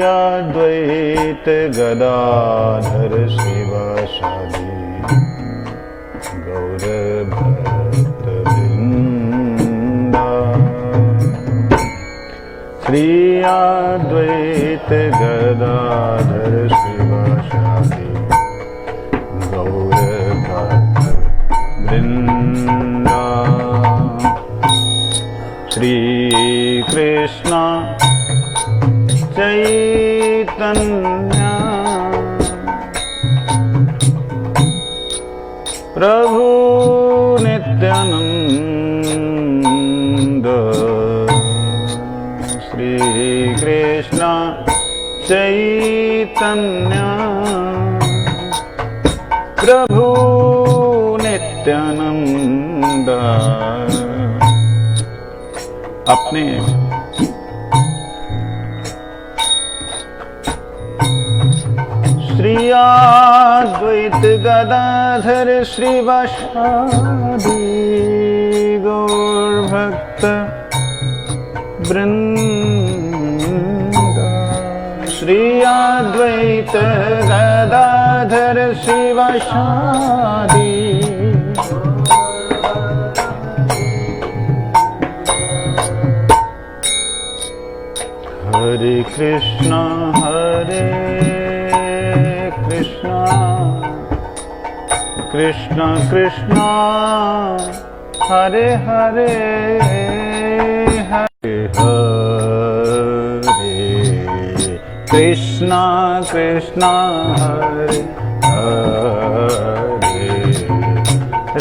अद्वैत गदाधर शिवासादि गौर भक्त वृंदा। श्री अद्वैत गदाधर शिवासादि गौर भक्त वृंदा। श्री कृष्ण चैतन्य प्रभु नित्यानंद। श्री कृष्ण चैतन्य प्रभु नित्यानंद। अपने श्री अद्वैत गदाधर श्रीवासादि गौर भक्त वृंद। श्री अद्वैत गदाधर श्रीवासादि हरे कृष्ण कृष्ण कृष्ण हरे हरे हरे हरे कृष्ण कृष्ण हरे हरे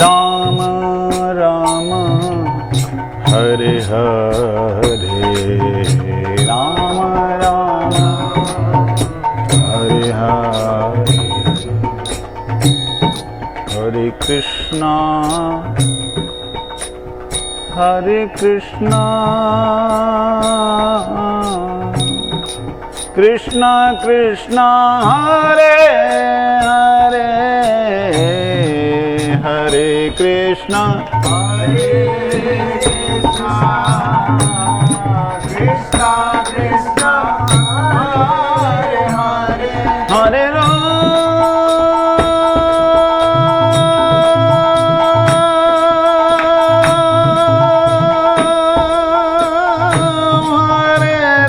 राम राम हरे हरे राम राम हरे हरे। हरे कृष्णा कृष्णा कृष्णा हरे हरे हरे कृष्णा कृष्णा कृष्णा हरे हरे हरे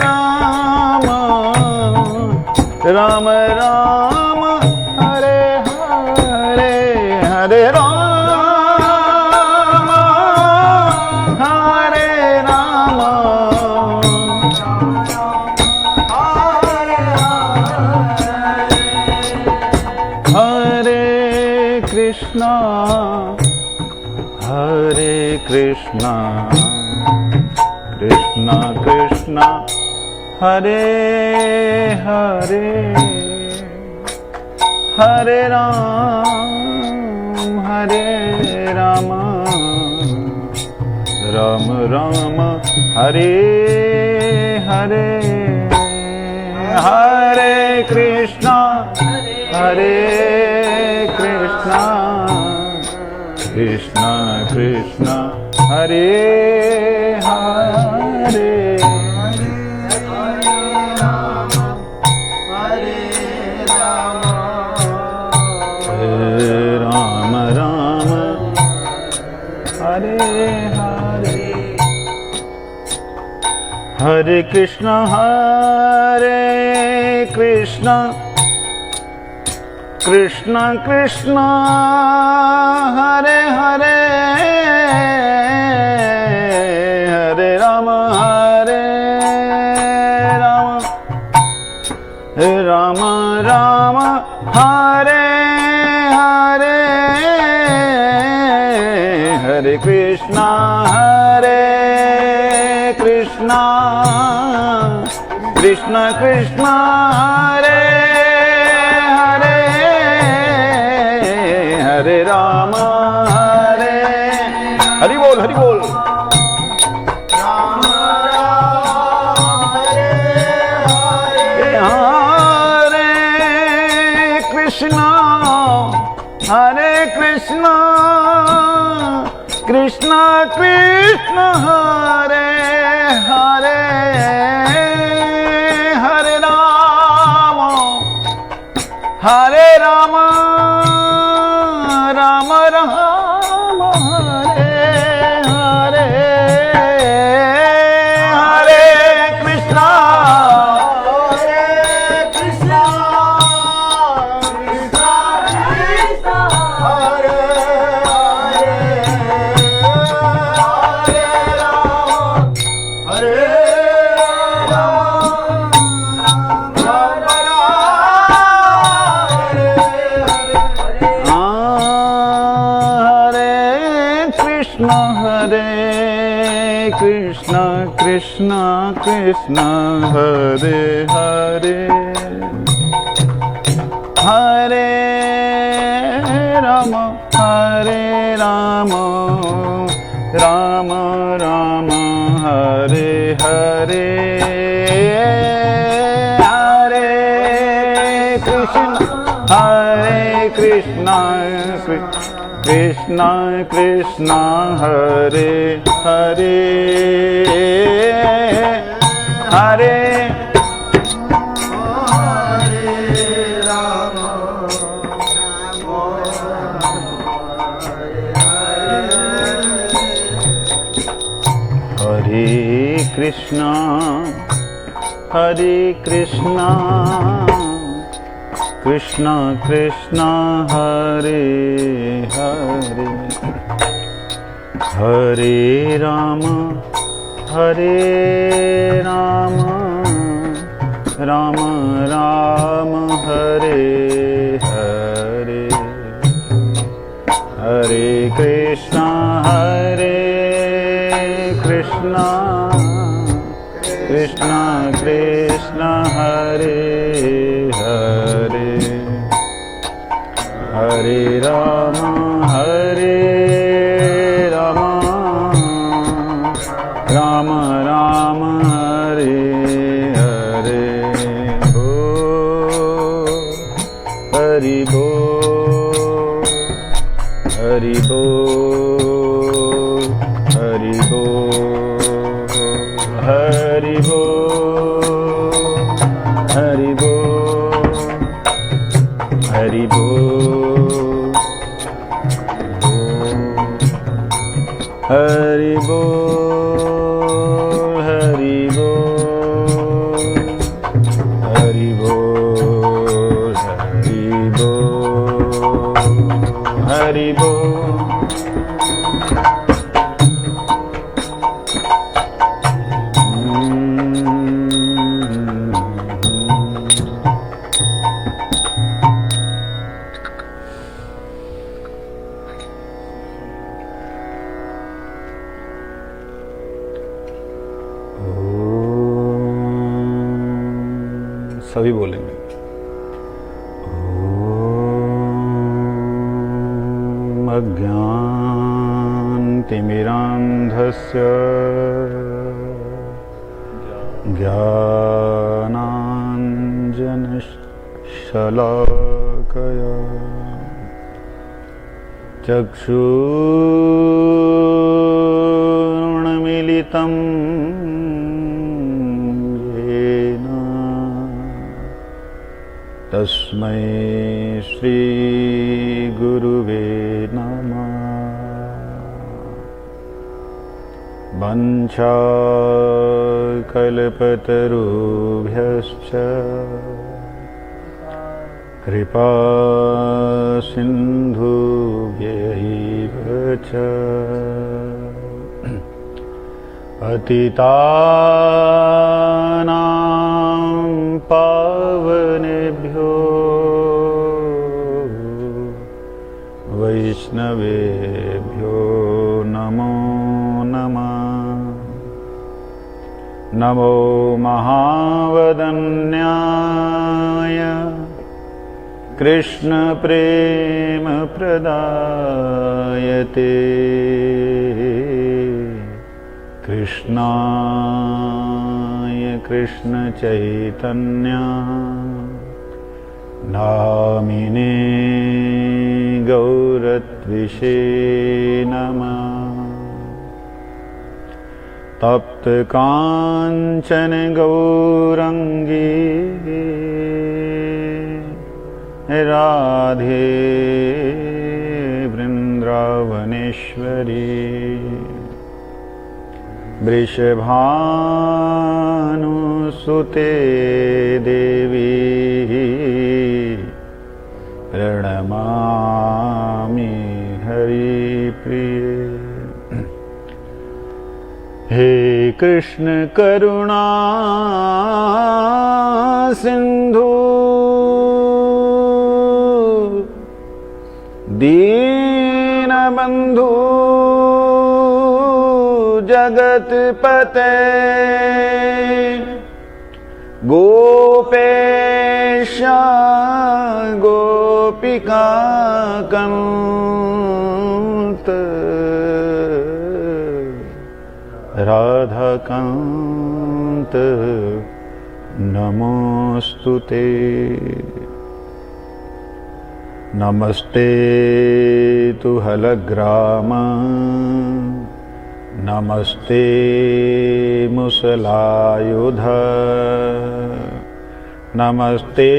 राम राम राम हरे हरे हरे राम हरे राम हरे कृष्णा कृष्णा कृष्णा हरे हरे हरे राम राम राम हरे हरे हरे कृष्णा कृष्णा कृष्णा हरे हरे राम राम हरे हरे हरे कृष्णा कृष्णा कृष्णा हरे हरे हरे राम राम राम हरे हरे हरे कृष्णा कृष्णा कृष्णा हरे हरे हरे राम हरि बोल हरि बोल हरे कृष्णा कृष्णा कृष्णा हरे हरे हरे राम राम राम हरे हरे हरे कृष्णा कृष्णा कृष्णा कृष्णा हरे हरे हरे राम राम हरे कृष्ण कृष्ण कृष्ण हरे हरे हरे राम राम राम हरे हरे हरे कृष्ण कृष्ण कृष्ण हरे हरे हरे हरे कृष्णा कृष्णा कृष्णा हरे हरे हरे राम राम राम हरे हरे हरे कृष्णा कृष्णा कृष्णा हरे हरे हरे राम राम राम हरे हरे हरि बोल हरि बोल हरि बोल हरि बोल हरि बोल हरि बोल हरि बोल हरि बोल हरि बोल हरि बोल सभी बोलेंगे ओम अज्ञानतिमिरान्धस्य ज्ञानाञ्जनशलाकया चक्षुरुन्मीलितं येन तस्मै श्री गुरुवे नमः। वंशाकल्पतरुभ्यश्च कृपा सिन्धुभ्यैव च पतितानां पावनेभ्यो वैष्णवेभ्यो नमो नमः। नमो महावदन्याय कृष्ण प्रेम प्रदायते कृष्णाय कृष्ण चैतन्य नामिने गौरत्विषे नमः। तप्त कांचन गौरंगी राधे वृंदावनेश्वरी श्रावणेश्वरी वृषभानुसुते देवी प्रणमामि हरिप्रिये। हे कृष्ण करुणा सिंधु दीनबंधु जगतपते गोपेश गोपिका कांत राधाकांत नमोस्तुते। नमस्ते तु हलग्राम नमस्ते मुसलायुध नमस्ते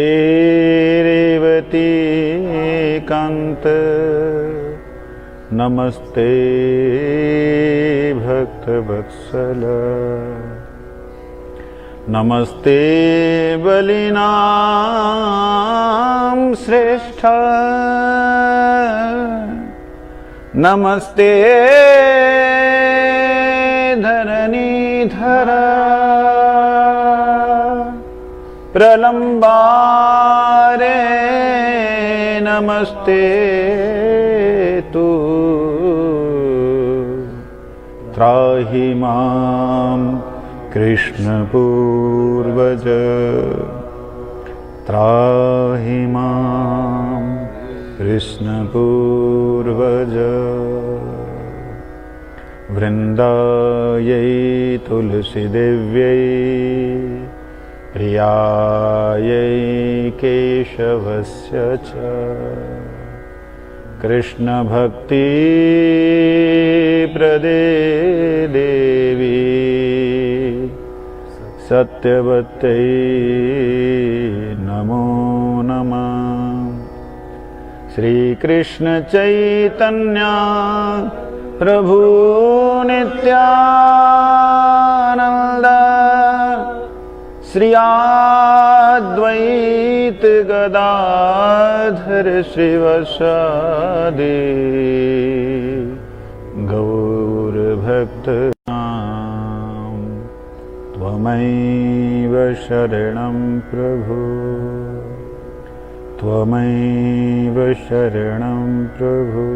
रेवती कांत नमस्ते भक्तवत्सल नमस्ते बलिनाम श्रेष्ठ नमस्ते धरणीधर प्रलंबारे नमस्ते तु त्राहि मां कृष्ण पूर्वज त्राहि मां कृष्ण पूर्वज। वृन्दायै तुलसी देव्यै प्रियायै केशवस्य च कृष्ण भक्ति प्रदे देवी सत्यवत्यै नमो नमः। श्री कृष्ण चैतन्य प्रभु नित्यानंद श्री अद्वैत गदाधर श्रीवासादि गौर भक्त त्वमैव शरणं प्रभु त्वमैव शरणं प्रभु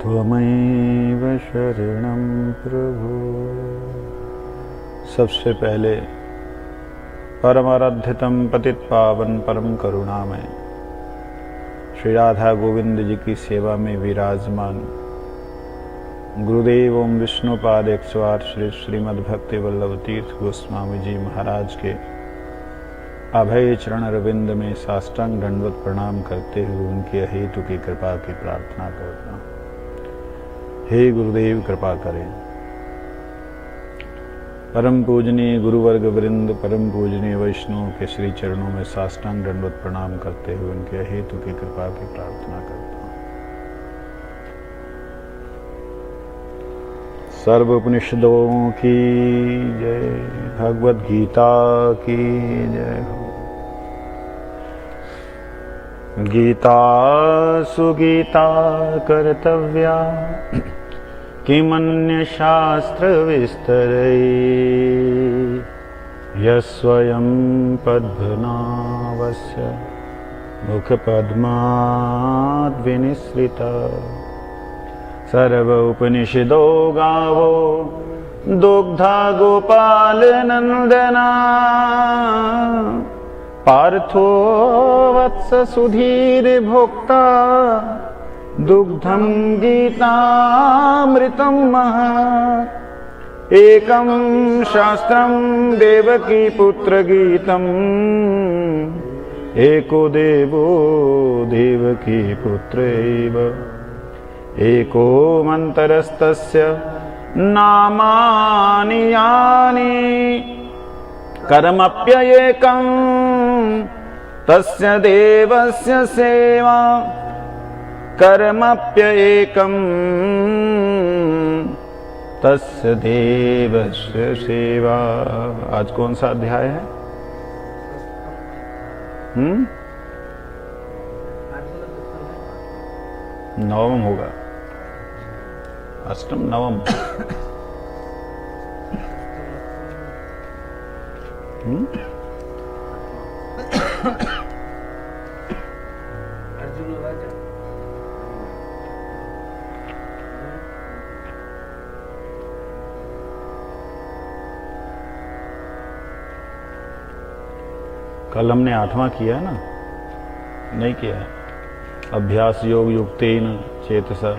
त्वमैव शरणं प्रभु। सबसे पहले परमाराध्यतम पतित पावन परम करुणामय श्री राधा गोविंद जी की सेवा में विराजमान गुरुदेव ओम विष्णुपाद 108 श्री श्रीमद् भक्ति वल्लभ तीर्थ गोस्वामी जी महाराज के अभय चरण रविंद में साष्टांग दंडवत प्रणाम करते हुए उनकी अहेतु की कृपा की प्रार्थना करता हूँ। हे गुरुदेव कृपा करें। परम पूजनीय गुरुवर्ग वृंद परम पूजनीय वैष्णव के श्री चरणों में साष्टांग दंडवत प्रणाम करते हुए उनके अहेतु की कृपा की प्रार्थना करता हूँ। सर्व उपनिषदों की जय, भगवद गीता की जय हो। गीता सुगीता कर्तव्या किमन्य शास्त्र विस्तरै यस्वयं पद्मनाभस्य मुखपद्माद् विनिसृता। सर्व उपनिषदो गावो दुग्धा गोपाल नंदना पार्थो वत्स सुधीर भोक्ता दुग्धं गीतामृतं महत्। एकं शास्त्रं देवकी पुत्र गीतम् एको देवो देवकी पुत्रैव एको मन्तरस्तस्य नामानि यानि कर्मप्येकं तस्य देवस्य सेवा कर्मप्येकम् तस्य देवस्य सेवा। आज कौन सा अध्याय है? नवम होगा, अष्टम नवम। कल हमने 8वां किया है ना? नहीं किया है। अभ्यास योग युक्तेन चेतसा।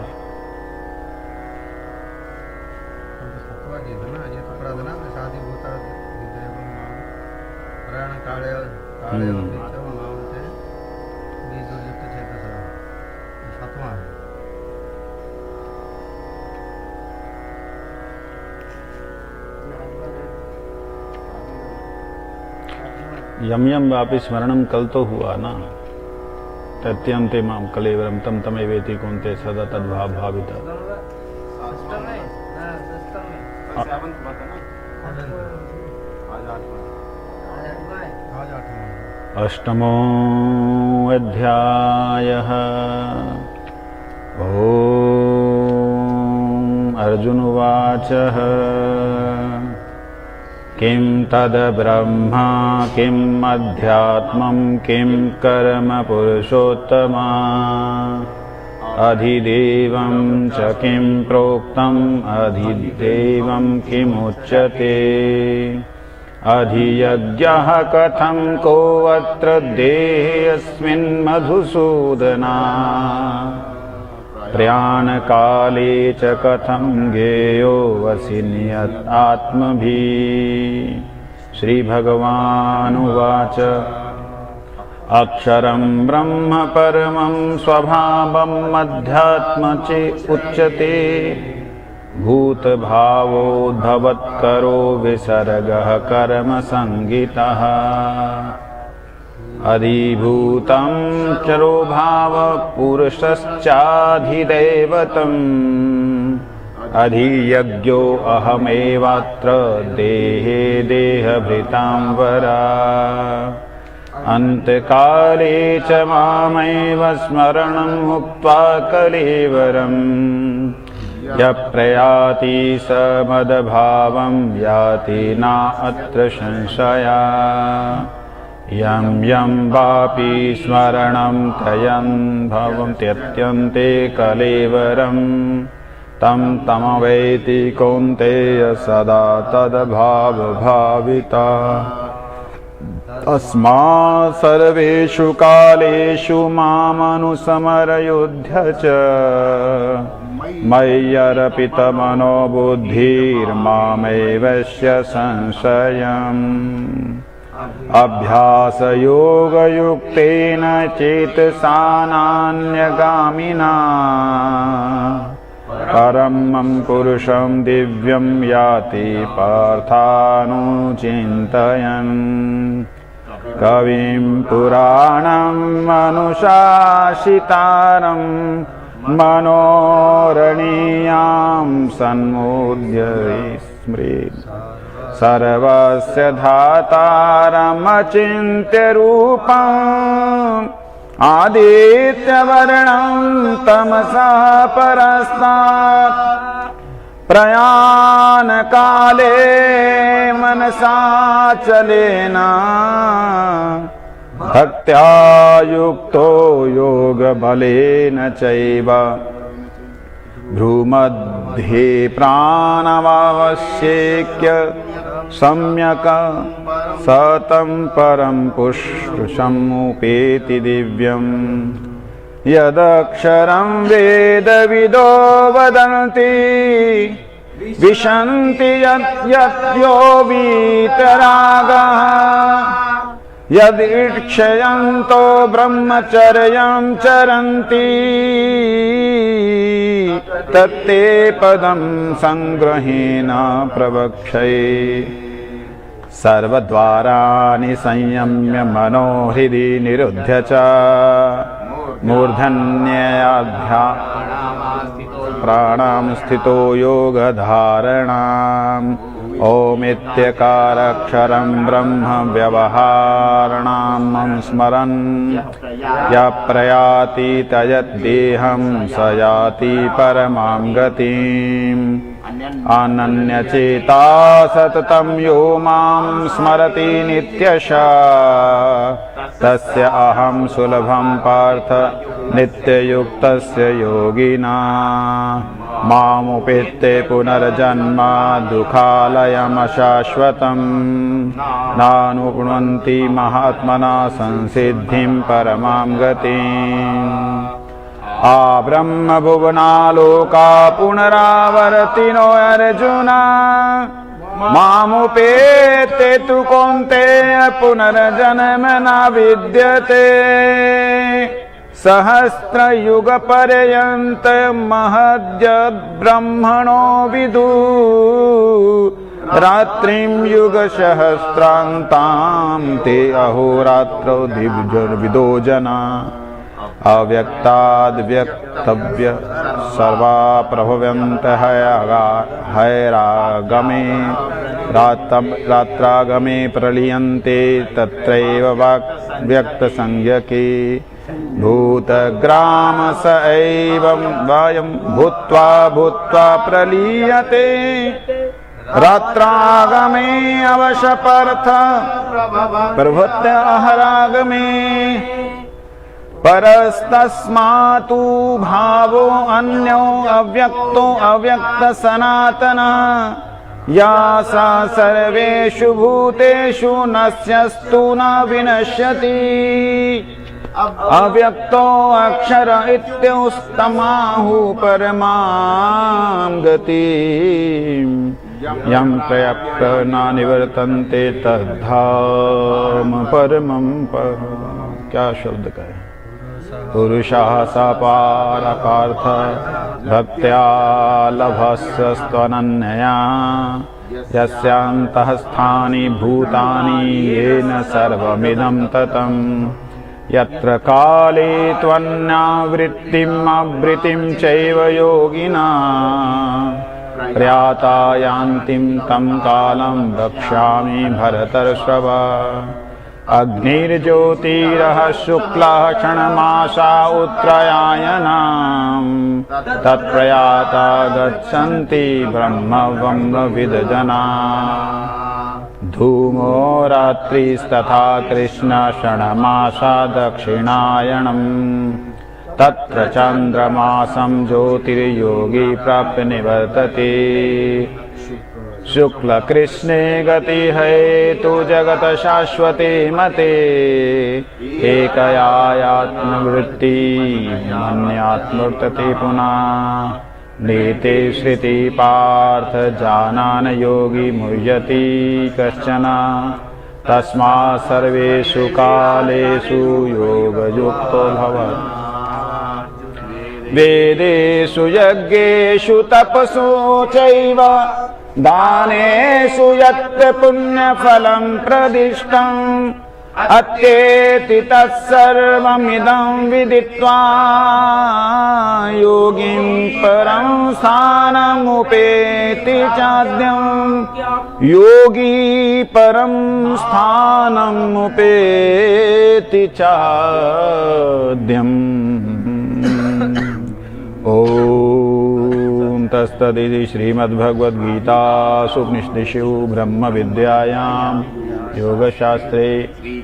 यम यम वापि स्मरणम कल तो हुआ ना। तत्यम ते माम कलेवरम तम तमे वेति कौनते सदा तद्भाव भाविता। अष्टमो अध्यायः। ओम अर्जुन उवाच किं तद ब्रह्मा किं अध्यात्मं किं कर्म पुरुषोत्तमा अधिदेवं च किं प्रोक्तम् अधिदेवं किमुच्यते अधियज्ञः कथं कोऽत्र देहेऽस्मिन् मधुसूदना प्रयाणकाले च कथं ज्ञेयोऽसि नियत आत्मभिः। श्रीभगवानुवाच अक्षरं ब्रह्म परमं स्वभावम् अध्यात्मचे उच्यते भूतभावोद्भवत्करो विसर्गः कर्मसंगितः अधिभूतं चरो भाव पुरुषश्चाधिदैवतम् अधियज्ञो अहमेवात्र देहे देहभृतां वरा अंतकाले च मामेव स्मरणं मुक्त्वा कलेवरम् यः प्रयाति स मद्भावं याति न अत्र संशया यं यं वापि स्मरणं तयं भवं त्यत्यन्ते कलेवरं तं तमवेति कौन्तेय सदा तद्भाव भाविता। तस्मात् सर्वेषु कालेषु मामनुस्मरयुध्य च मय्यर्पितमनो बुद्धिर्मामेवस्य संशयम् अभ्यासयोगयुक्तेन चेतसा नान्यगामिना परमं पुरुषं दिव्यं याति पार्थानुचिन्तयन् कविं पुराणम् अनुशासितारं मनोरणीयां सन्मोद्य स्मृत् सर्वस्य धातारमचिन्त्य रूपम् आदित्यवर्णं तमसा परस्तात् प्रयाणकाले मनसा चलेन भक्त्या युक्तो योगबलेन चैव भ्रूमध्ये प्राणवावश्येक्य सम्यक् सतं परं पुरुषमुपेति दिव्यम् यदक्षरं वेदविदो वदन्ति विशन्ति यद्यो वीतरागः यदीक्षयन्तो ब्रह्मचर्यं चरन्ति तत्ते पदं संग्रहेण प्रवक्ष्ये सर्वद्वाराणि संयम्य मनोहृदि निरुध्य च मूर्धन्ययाध्या प्राणां स्थितो योगधारणाम् ओमित्यकाराक्षरं ब्रह्म व्यवहारणां स्मरन् यः प्रयाति तयद्देहं स याति परमां गतिम् अनन्यचेता सततं यो मां स्मरति नित्यशः तस्य अहं सुलभं पार्थ नित्ययुक्तस्य योगिना मामुपेत्ते पुनर्जन्म दुःखालयमशाश्वतम् नानुप्नुवन्ति महात्मना संसिद्धिं परमां गतिम् ब्रह्म भुवनालोका पुनरावर्तिनो अर्जुन मामुपेत्ते तु कौन्तेय पुनर्जन्म न विद्यते सहस्रयुगपर्यन्त महद्यद्ब्रह्मणो विदु रात्रिं युगसहस्रान्तां ते अहोरात्रौ दिव्यविदो जना अव्यक्ताद्व्यक्तव्य सर्वा प्रभवन्तः हैरागमे रात्रागमे प्रलीयन्ते तत्रैव व्यक्तसंज्ञके भूतग्राम स एवं वयं भूत्वा भूत्वा प्रलीयते रात्रागमे अवशपर्थ प्रभृत्य अहरागमे परस्तस्मातु भावो अन्यो अव्यक्तो अव्यक्त सनातना या सा सर्वेषु भूतेषु नश्यस्तु न विनश्यति अव्यक्तो अक्षर इत्युस्तमाहु परमां गतिम् यं प्रयक्त न निवर्तन्ते तद्धाम परमं क्या शब्द कहे पुरुषः स पारपार्थ भक्त्या लभस्यस्त्वनन्यया यस्यान्तःस्थानि भूतानि येन सर्वमिदं ततं यत्र काले त्वन्यावृत्तिम् आवृत्तिं चैव योगिना प्रयाता यान्तिं तं कालं वक्ष्यामि भरतर्षभ अग्निर्ज्योतिरः शुक्लः क्षणमासा उत्तरायणाम् तत्प्रयाता गच्छन्ति ब्रह्मविद्जना धूमो रात्रिस्तथा कृष्ण क्षणमासा दक्षिणायनम् तत्र चन्द्रमासं ज्योतिर्योगी प्राप्य निवर्तते शुक्ल कृष्णे गति हेतु जगत शाश्वते मते एकयात्मवृत्ति मन्यात्मवर्तते पुनः नीते श्रुति पार्थ जानान योगी मुह्यति कश्चन तस्मात् सर्वेषु कालेषु योगयुक्तो भवत् वेदेषु यज्ञेषु तपसु चैव दानेषु यत्र पुण्यफलं प्रदिष्टम् अत्येति तत्सर्वमिदं विदित्वा योगिं परं स्थानमुपेति चाद्यम् योगी परं स्थानमुपेति चाद्यम् ओम तत्सदिति श्रीमद्भगवद्गीतासु उपनिषदुषु ब्रह्म विद्यायां योगशास्त्रे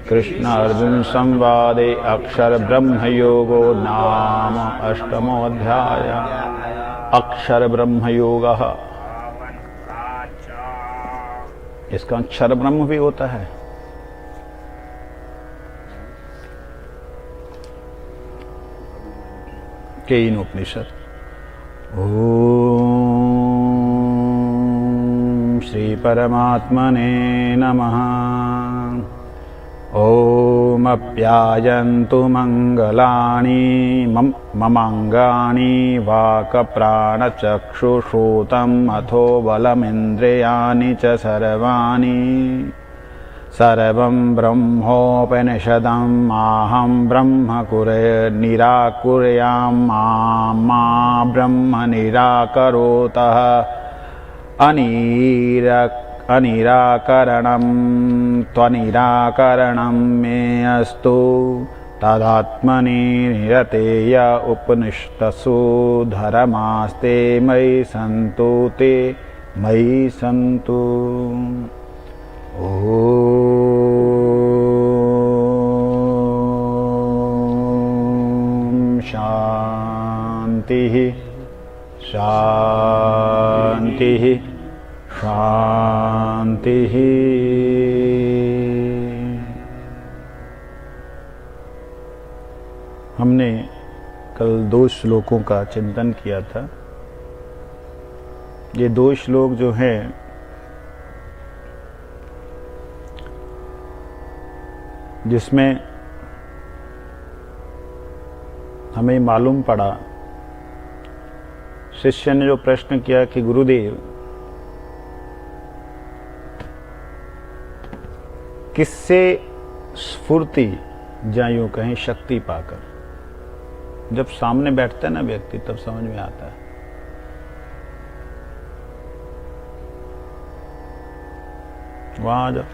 कृष्ण अर्जुन संवादे अक्षर ब्रह्म योगो नाम अष्टमोऽध्याय। अक्षर ब्रह्म योगः, इसका अक्षर ब्रह्म भी होता है। केन उपनिषद। ओम श्री परमात्मने नमः। ओम अप्यायन्तु मंगलानि ममांगानि वाक्प्राणचक्षुश्रोत्रम् अथो बलमिन्द्रियाणि च सर्वाणि सर्वं ब्रह्मोपनिषदम् आहं ब्रह्म निराकुर्यां मा ब्रह्म निराकरोतः अनिराकरणं त्वनिराकरणं मे अस्तु तदात्मनि निरतेय उपनिषत्सु धर्मास्ते मयि सन्तु ते मयि सन्तु। ॐ शान्तिः शान्तिः शान्तिः। हमने कल 2 श्लोकों का चिंतन किया था। ये 2 श्लोक जो हैं जिसमें हमें मालूम पड़ा, शिष्य ने जो प्रश्न किया कि गुरुदेव किससे स्फूर्ति या यूं कहें शक्ति पाकर, जब सामने बैठता है ना व्यक्ति तब समझ में आता है। वहां आ जाओ।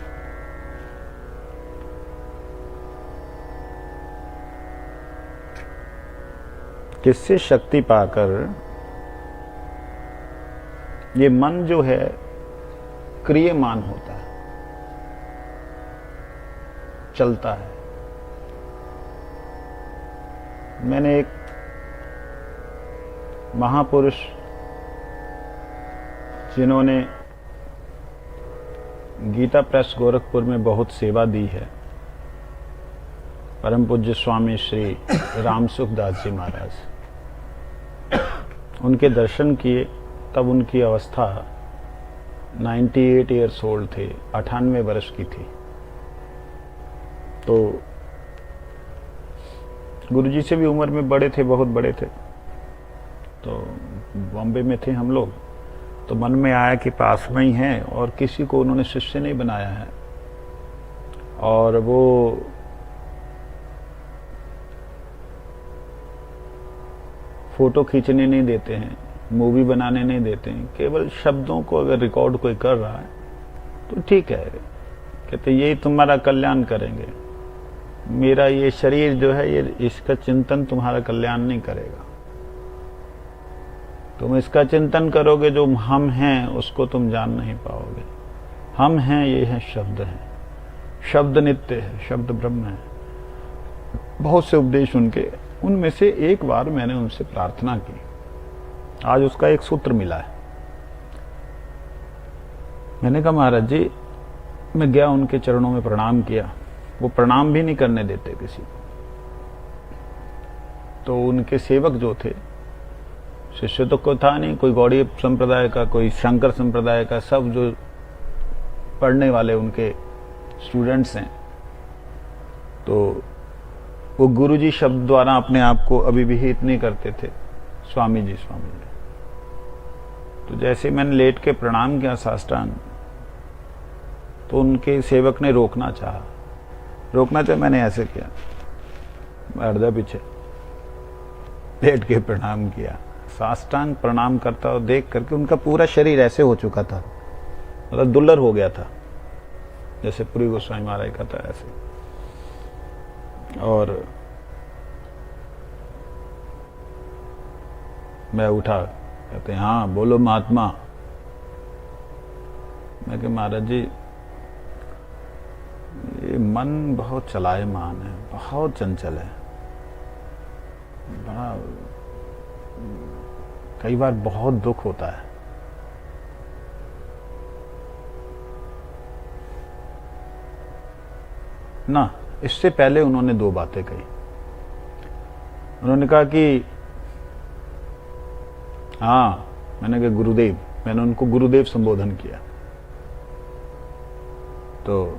किससे शक्ति पाकर ये मन जो है क्रियमान होता है, चलता है। मैंने एक महापुरुष जिन्होंने गीता प्रेस गोरखपुर में बहुत सेवा दी है, परम पूज्य स्वामी श्री रामसुखदास जी महाराज, उनके दर्शन किए। तब उनकी अवस्था 98 ईयर्स ओल्ड थे, 98 वर्ष की थी। तो गुरुजी से भी उम्र में बड़े थे, बहुत बड़े थे। तो बॉम्बे में थे हम लोग, तो मन में आया कि पास में ही हैं और किसी को उन्होंने शिष्य नहीं बनाया है, और वो फोटो खींचने नहीं देते हैं, मूवी बनाने नहीं देते हैं। केवल शब्दों को अगर रिकॉर्ड कोई कर रहा है तो ठीक है, कहते यही तुम्हारा कल्याण करेंगे। मेरा ये शरीर जो है, ये इसका चिंतन तुम्हारा कल्याण नहीं करेगा। तुम इसका चिंतन करोगे, जो हम हैं उसको तुम जान नहीं पाओगे। हम हैं, ये है शब्द है, शब्द नित्य है, शब्द ब्रह्म है। बहुत से उपदेश उनके, उनमें से एक बार मैंने उनसे प्रार्थना की, आज उसका एक सूत्र मिला है। मैंने कहा महाराज जी, मैं गया उनके चरणों में प्रणाम किया, वो प्रणाम भी नहीं करने देते किसी को। तो उनके सेवक जो थे, शिष्य तो कोई था नहीं, कोई गौड़ीय संप्रदाय का, कोई शंकर संप्रदाय का, सब जो पढ़ने वाले उनके स्टूडेंट्स हैं। तो वो गुरुजी शब्द द्वारा अपने आप को अभिहित नहीं करते थे, स्वामी जी स्वामी जी। तो जैसे मैंने लेट के प्रणाम किया साष्टांग, तो उनके सेवक ने रोकना चाहा, मैंने ऐसे किया, अर्धा पीछे लेट के प्रणाम किया। साष्टांग प्रणाम करता और देख करके उनका पूरा शरीर ऐसे हो चुका था, मतलब दुल्लर हो गया था, जैसे पूरी गोस्वामी महाराज का था ऐसे। और मैं उठा, कहते हैं हाँ बोलो महात्मा। मैं कहा महाराज जी, ये मन बहुत चलायमान है, बहुत चंचल है, बड़ा कई बार बहुत दुख होता है। ना, इससे पहले उन्होंने 2 बातें कही। उन्होंने कहा कि हाँ, मैंने कहा गुरुदेव, मैंने उनको गुरुदेव संबोधन किया। तो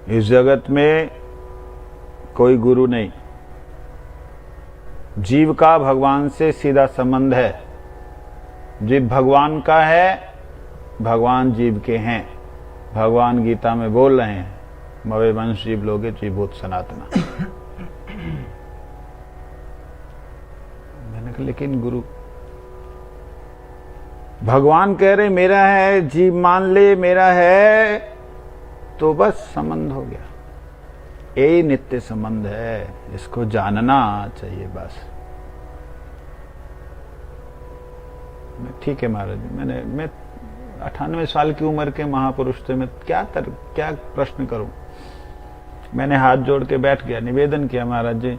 इस जगत में कोई गुरु नहीं, जीव का भगवान से सीधा संबंध है। जीव भगवान का है, भगवान जीव के हैं। भगवान गीता में बोल रहे हैं, मवे वंश जीव लोगे जीवोत सनातना। मैंने कहा लेकिन गुरु, भगवान कह रहे मेरा है, जीव मान ले मेरा है, तो बस संबंध हो गया। यही नित्य संबंध है, इसको जानना चाहिए बस। ठीक है महाराज, मैं 98 साल की उम्र के महापुरुष थे, मैं क्या प्रश्न करूं। मैंने हाथ जोड़ के बैठ गया, निवेदन किया, महाराज जी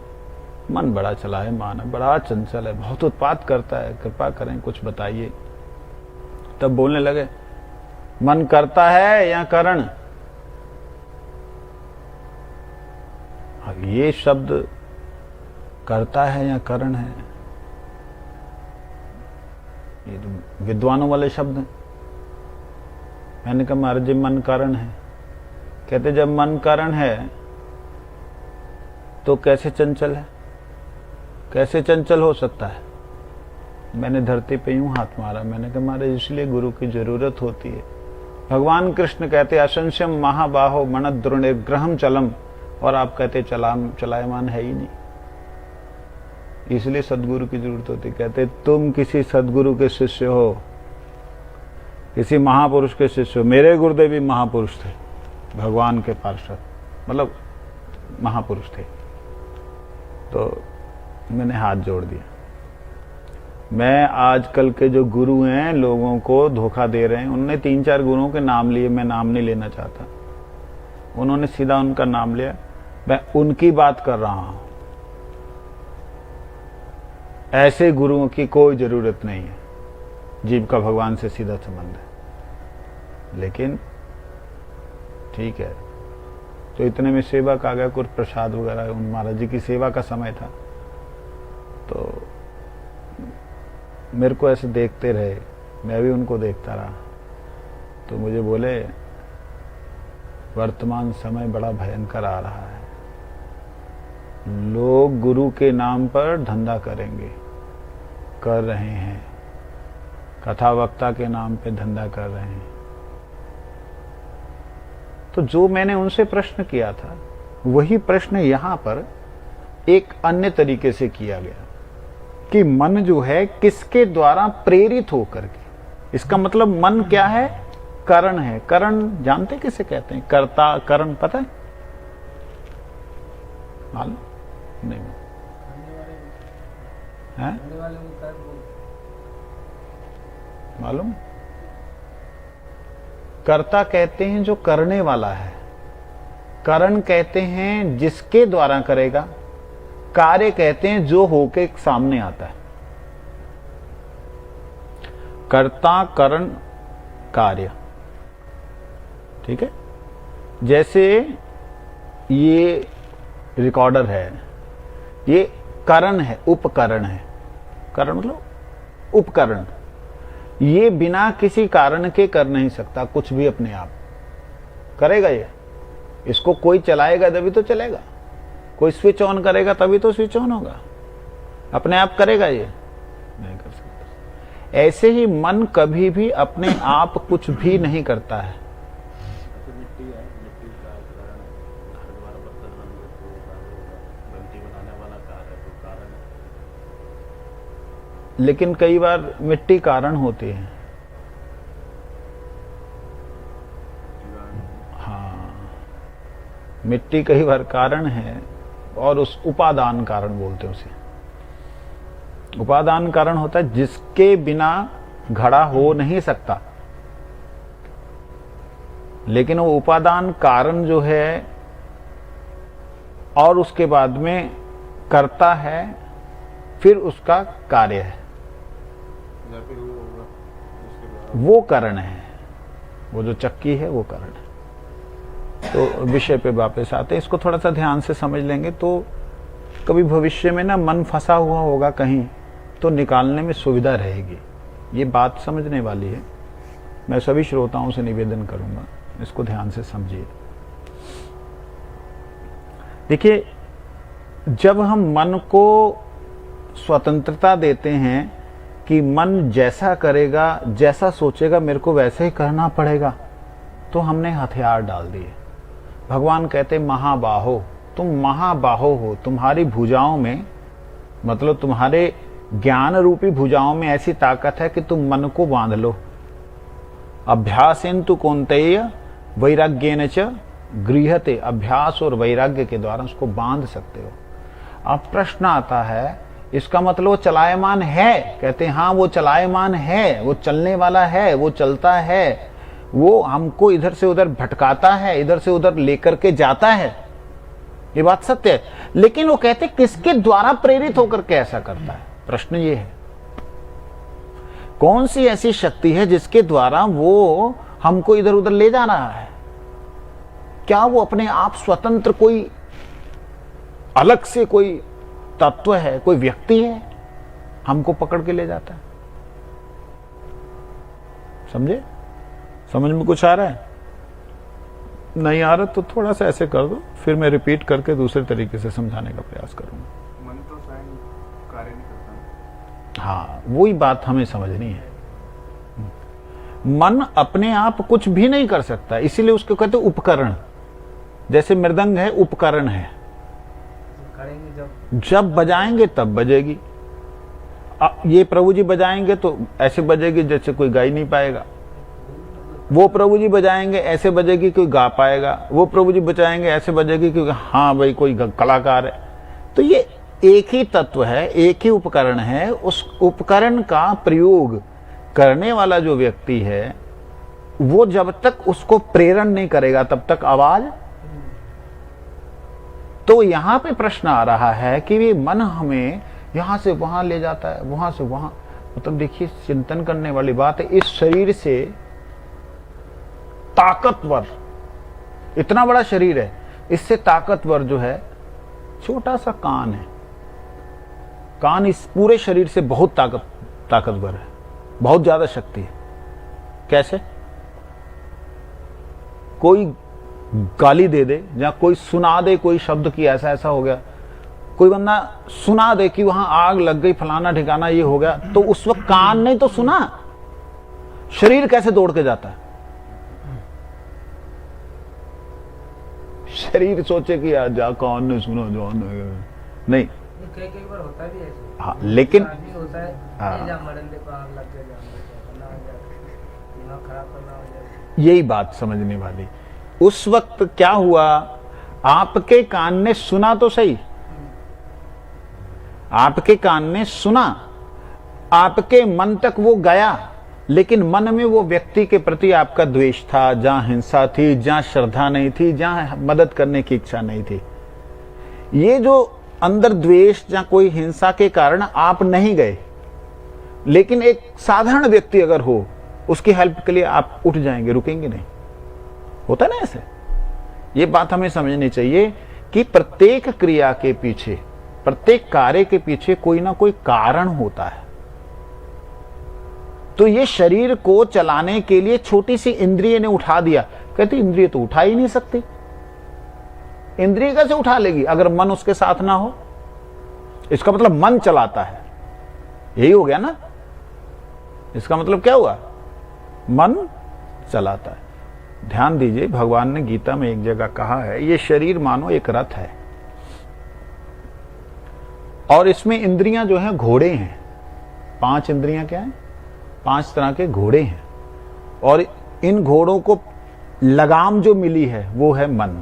मन बड़ा चला है, मानव बड़ा चंचल है, बहुत उत्पात करता है, कृपा करें कुछ बताइए। तब बोलने लगे, मन करता है या करण? अब ये शब्द करता है या करण है, ये तो विद्वानों वाले शब्द हैं। मैंने कहा महाराज जी मन कारण है। कहते जब मन कारण है तो कैसे चंचल है, कैसे चंचल हो सकता है? मैंने धरती पे यूं हाथ मारा, मैंने कहा महाराज इसलिए गुरु की जरूरत होती है। भगवान कृष्ण कहते असंशयम महाबाहो मनद्रुनिर्ग्रहम चलम, और आप कहते चलायमान है ही नहीं, इसलिए सदगुरु की जरूरत होती। कहते तुम किसी सदगुरु के शिष्य हो, किसी महापुरुष के शिष्य हो। मेरे गुरुदेव भी महापुरुष थे, भगवान के पार्षद, मतलब महापुरुष थे। तो मैंने हाथ जोड़ दिया। मैं आजकल के जो गुरु हैं लोगों को धोखा दे रहे हैं, उन्होंने 3-4 गुरुओं के नाम लिए, मैं नाम नहीं लेना चाहता, उन्होंने सीधा उनका नाम लिया। मैं उनकी बात कर रहा हूं। ऐसे गुरुओं की कोई जरूरत नहीं है, जीव का भगवान से सीधा संबंध है। लेकिन ठीक है, तो इतने में सेवक आ गया, कुछ प्रसाद वगैरह, उन महाराज जी की सेवा का समय था, तो मेरे को ऐसे देखते रहे, मैं भी उनको देखता रहा। तो मुझे बोले वर्तमान समय बड़ा भयंकर आ रहा है, लोग गुरु के नाम पर धंधा करेंगे, कर रहे हैं, कथा वक्ता के नाम पे धंधा कर रहे हैं। तो जो मैंने उनसे प्रश्न किया था वही प्रश्न यहां पर एक अन्य तरीके से किया गया कि मन जो है किसके द्वारा प्रेरित होकर के, इसका मतलब मन क्या है? करण है। करण जानते किसे कहते हैं? कर्ता करण पता है? मालूम नहीं है? मालूम? कर्ता कहते हैं जो करने वाला है, करण कहते हैं जिसके द्वारा करेगा, कार्य कहते हैं जो होके सामने आता है। कर्ता करण कार्य, ठीक है। जैसे ये रिकॉर्डर है, ये करण है, उपकरण है। करण मतलब उपकरण, ये बिना किसी कारण के कर नहीं सकता कुछ भी, अपने आप करेगा ये। इसको कोई चलाएगा तभी तो चलेगा, कोई स्विच ऑन करेगा तभी तो स्विच ऑन होगा, अपने आप करेगा ये नहीं कर सकता। ऐसे ही मन कभी भी अपने आप कुछ भी नहीं करता है। लेकिन कई बार मिट्टी कारण होती है। हाँ, मिट्टी कई बार कारण है, और उस उपादान कारण बोलते हैं उसे। उपादान कारण होता है जिसके बिना घड़ा हो नहीं सकता, लेकिन वो उपादान कारण जो है और उसके बाद में करता है, फिर उसका कार्य है, वो कारण है। वो जो चक्की है वो कारण है। तो विषय पे वापस आते हैं, इसको थोड़ा सा ध्यान से समझ लेंगे तो कभी भविष्य में ना मन फंसा हुआ होगा कहीं, तो निकालने में सुविधा रहेगी। ये बात समझने वाली है। मैं सभी श्रोताओं से निवेदन करूंगा, इसको ध्यान से समझिए। देखिए, जब हम मन को स्वतंत्रता देते हैं कि मन जैसा करेगा, जैसा सोचेगा मेरे को वैसे ही करना पड़ेगा, तो हमने हथियार डाल दिए। भगवान कहते महाबाहो, तुम महाबाहो हो, तुम्हारी भुजाओं में, मतलब तुम्हारे ज्ञान रूपी भुजाओं में ऐसी ताकत है कि तुम मन को बांध लो। अभ्यासेन तु कौन्तेय वैराग्येन च गृह्यते, अभ्यास और वैराग्य के द्वारा उसको बांध सकते हो। अब प्रश्न आता है, इसका मतलब वो चलायमान है? कहते हैं हाँ वो चलायमान है, वो चलने वाला है, वो चलता है, वो हमको इधर से उधर भटकाता है, इधर से उधर लेकर के जाता है, ये बात सत्य है। लेकिन वो कहते किसके द्वारा प्रेरित होकर के ऐसा करता है? प्रश्न ये है, कौन सी ऐसी शक्ति है जिसके द्वारा वो हमको इधर उधर ले जा रहा है? क्या वो अपने आप स्वतंत्र कोई अलग से कोई तत्व है, कोई व्यक्ति है, हमको पकड़ के ले जाता है? समझे? समझ में कुछ आ रहा है? नहीं आ रहा तो थोड़ा सा ऐसे कर दो, फिर मैं रिपीट करके दूसरे तरीके से समझाने का प्रयास करूंगा। मन तो स्वयं कार्य नहीं करता। हाँ, वही बात हमें समझनी है। मन अपने आप कुछ भी नहीं कर सकता, इसीलिए उसको कहते उपकरण। जैसे मृदंग है, उपकरण है, जब बजाएंगे तब बजेगी। ये प्रभु जी बजाएंगे तो ऐसे बजेगी जैसे कोई गा ही नहीं पाएगा, वो प्रभु जी बजाएंगे ऐसे बजेगी कोई गा पाएगा, वो प्रभु जी बजाएंगे ऐसे बजेगी क्योंकि हाँ भाई कोई कलाकार है। तो ये एक ही तत्व है, एक ही उपकरण है। उस उपकरण का प्रयोग करने वाला जो व्यक्ति है वो जब तक उसको प्रेरण नहीं करेगा तब तक आवाज। तो यहां पे प्रश्न आ रहा है कि ये मन हमें यहां से वहां ले जाता है, वहां से वहां। मतलब देखिए, चिंतन करने वाली बात है। इस शरीर से ताकतवर, इतना बड़ा शरीर है, इससे ताकतवर जो है छोटा सा कान है। कान इस पूरे शरीर से बहुत ताकतवर है, बहुत ज्यादा शक्ति है। कैसे? कोई गाली दे दे या कोई सुना दे कोई शब्द की ऐसा ऐसा हो गया, कोई बंदा सुना दे कि वहां आग लग गई, फलाना ठिकाना ये हो गया, तो उस वक्त कान नहीं तो सुना, शरीर कैसे दौड़ के जाता है? शरीर सोचे कि यार जा, कान ने सुना, जान नहीं। कई बार होता भी ऐसे। हाँ, लेकिन होता है, हाँ, जा मरन दे, आग लग गया, दिमाग खराब करना हो जाए। यही बात समझने वाली। उस वक्त क्या हुआ, आपके कान ने सुना तो सही, आपके कान ने सुना, आपके मन तक वो गया, लेकिन मन में वो व्यक्ति के प्रति आपका द्वेष था, जहां हिंसा थी, जहां श्रद्धा नहीं थी, जहां मदद करने की इच्छा नहीं थी। ये जो अंदर द्वेष, जहां कोई हिंसा के कारण आप नहीं गए, लेकिन एक साधारण व्यक्ति अगर हो, उसकी हेल्प के लिए आप उठ जाएंगे, रुकेंगे नहीं। होता ना ऐसे? ये बात हमें समझनी चाहिए कि प्रत्येक क्रिया के पीछे, प्रत्येक कार्य के पीछे कोई ना कोई कारण होता है। तो ये शरीर को चलाने के लिए छोटी सी इंद्रिय ने उठा दिया। कहती इंद्रिय तो उठा ही नहीं सकती, इंद्रिय कैसे उठा लेगी अगर मन उसके साथ ना हो? इसका मतलब मन चलाता है, यही हो गया ना? इसका मतलब क्या हुआ? मन चलाता है। ध्यान दीजिए, भगवान ने गीता में एक जगह कहा है, ये शरीर मानो एक रथ है और इसमें इंद्रियां जो हैं घोड़े हैं। 5 इंद्रियां क्या हैं? 5 तरह के घोड़े हैं, और इन घोड़ों को लगाम जो मिली है वो है मन,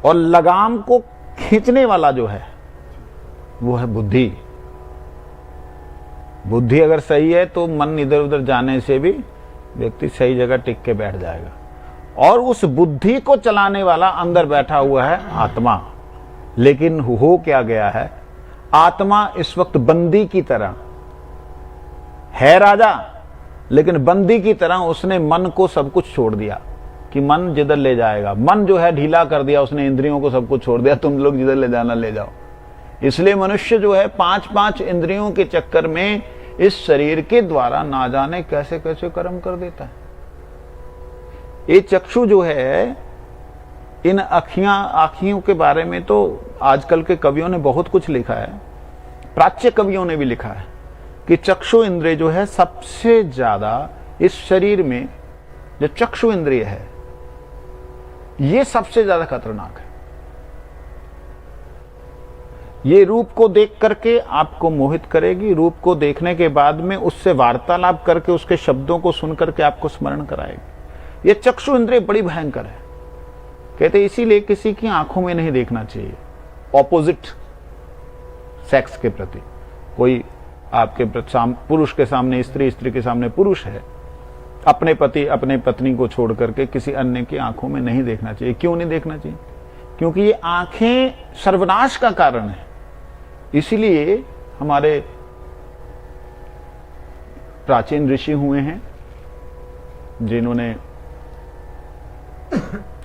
और लगाम को खींचने वाला जो है वो है बुद्धि। बुद्धि अगर सही है तो मन इधर उधर जाने से भी व्यक्ति सही जगह टिक के बैठ जाएगा। और उस बुद्धि को चलाने वाला अंदर बैठा हुआ है आत्मा। लेकिन हो क्या गया है, आत्मा इस वक्त बंदी की तरह है, राजा, लेकिन बंदी की तरह उसने मन को सब कुछ छोड़ दिया कि मन जिधर ले जाएगा। मन जो है ढीला कर दिया उसने, इंद्रियों को सब कुछ छोड़ दिया, तुम लोग जिधर ले जाना ले जाओ। इसलिए मनुष्य जो है 5-5 इंद्रियों के चक्कर में इस शरीर के द्वारा ना जाने कैसे कैसे कर्म कर देता है। ये चक्षु जो है, इन आँखियों के बारे में तो आजकल के कवियों ने बहुत कुछ लिखा है, प्राच्य कवियों ने भी लिखा है कि चक्षु इंद्रिय जो है सबसे ज्यादा इस शरीर में जो चक्षु इंद्रिय है, ये सबसे ज्यादा खतरनाक है। ये रूप को देख करके आपको मोहित करेगी, रूप को देखने के बाद में उससे वार्तालाप करके उसके शब्दों को सुन करके आपको स्मरण कराएगी। ये चक्षु इंद्रिय बड़ी भयंकर है। कहते इसीलिए किसी की आंखों में नहीं देखना चाहिए ऑपोजिट सेक्स के प्रति। कोई आपके पुरुष के सामने स्त्री, स्त्री के सामने पुरुष है, अपने पति अपने पत्नी को छोड़ करके किसी अन्य की आंखों में नहीं देखना चाहिए। क्यों नहीं देखना चाहिए? क्योंकि ये आंखें सर्वनाश का कारण है। इसीलिए हमारे प्राचीन ऋषि हुए हैं जिन्होंने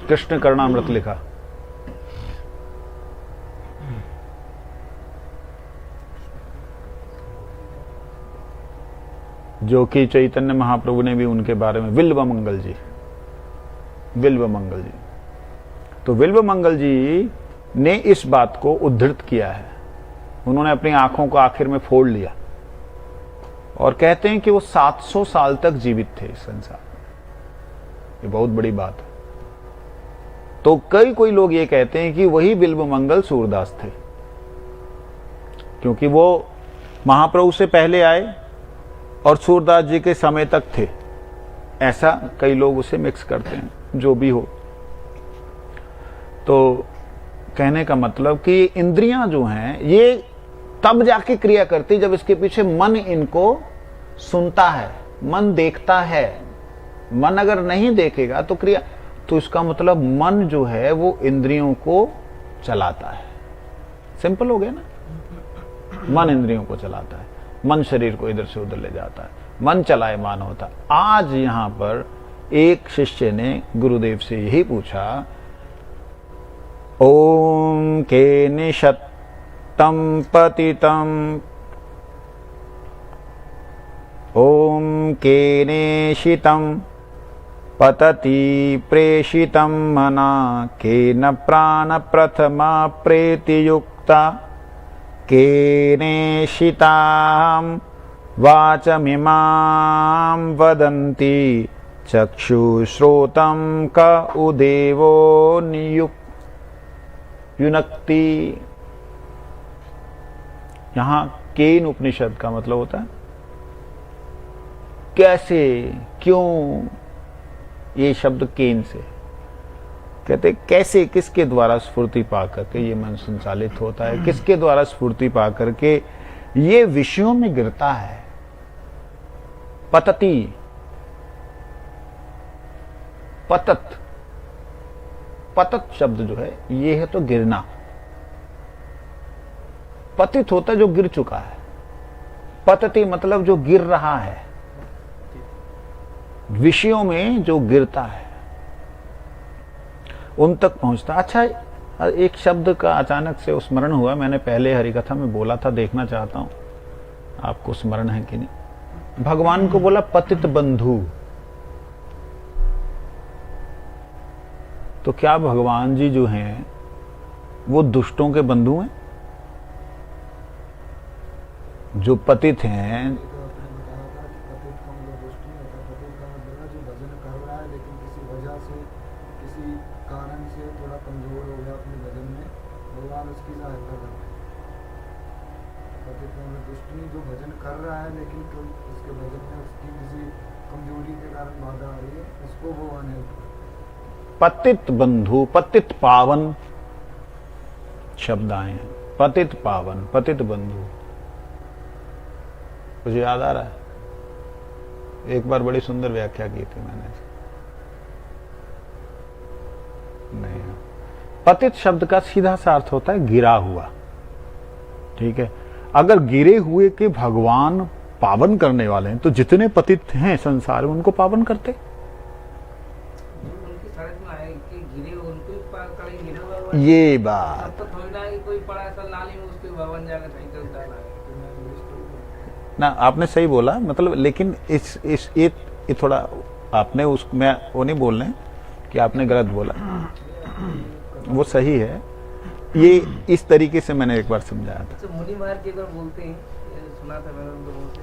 कृष्ण कर्णामृत लिखा। जो कि चैतन्य महाप्रभु ने भी उनके बारे में, विल्व मंगल जी, तो विल्व मंगल जी ने इस बात को उद्धृत किया है। उन्होंने अपनी आंखों को आखिर में फोड़ लिया और कहते हैं कि वो 700 साल तक जीवित थे इस संसार में। ये बहुत बड़ी बात है। तो कोई लोग ये कहते हैं कि वही बिल्व मंगल सूरदास थे, क्योंकि वो महाप्रभु से पहले आए और सूरदास जी के समय तक थे। ऐसा कई लोग उसे मिक्स करते हैं, जो भी हो। तो कहने का मतलब कि इंद्रियां जो हैं ये तब जाके क्रिया करती जब इसके पीछे मन इनको सुनता है, मन देखता है। मन अगर नहीं देखेगा तो क्रिया, तो इसका मतलब मन जो है वो इंद्रियों को चलाता है। सिंपल हो गया ना। मन इंद्रियों को चलाता है, मन शरीर को इधर से उधर ले जाता है, मन चलायमान होता है। आज यहां पर एक शिष्य ने गुरुदेव से यही पूछा, ओम के निषत्तम पतितम, ओम के नेशितम पतति प्रेषितम मना, के न प्राण प्रथमा प्रेतियुक्ता, केनेशितां वाचमिमां वदन्ति, चक्षुश्रोतं क उदेवो युनक्ति। यहां केन उपनिषद का मतलब होता है कैसे, क्यों। ये शब्द केन से कहते कैसे, किसके द्वारा स्फूर्ति पाकर के ये मन संचालित होता है, किसके द्वारा स्फूर्ति पाकर के ये विषयों में गिरता है। पतति, पतत, पतत शब्द जो है ये है तो गिरना। पतित होता है जो गिर चुका है, पतति मतलब जो गिर रहा है, विषयों में जो गिरता है उन तक पहुंचता। अच्छा, एक शब्द का अचानक से स्मरण हुआ, मैंने पहले हरिकथा में बोला था, देखना चाहता हूं आपको स्मरण है कि नहीं। भगवान को बोला पतित बंधु, तो क्या भगवान जी जो हैं वो दुष्टों के बंधु हैं? जो पतित हैं, जो भजन कर रहा है लेकिन उसके भजन में उसकी किसी कमजोरी के कारण बाधा आ रही है, उसको वो अनहेल्प। पतित बंधु, पतित पावन शब्द आए हैं। पतित पावन, पतित बंधु, कुछ याद आ रहा है? एक बार बड़ी सुंदर व्याख्या की थी मैंने। नहीं, पतित शब्द का सीधा सा अर्थ होता है गिरा हुआ। ठीक है, अगर गिरे हुए के भगवान पावन करने वाले हैं तो जितने पतित हैं संसार में उनको पावन करते। उनकी समझ में आए कि गिरे उनको ही कहीं गिरा हुआ, ये बात अब तो थोड़ी ना कि कोई पड़ा ऐसा नाली में उसके भवन जाकर कहीं चल डाला है। ना, आपने सही बोला, मतलब लेकिन इस ये थोड़ा आपने उस, मैं वो नहीं बोल रहे कि आपने गलत बोला, वो सही है। ये इस तरीके से मैंने एक बार समझाया था। मुनि महाराज जी अगर बोलते हैं, सुना था मैंने उनको बोलते,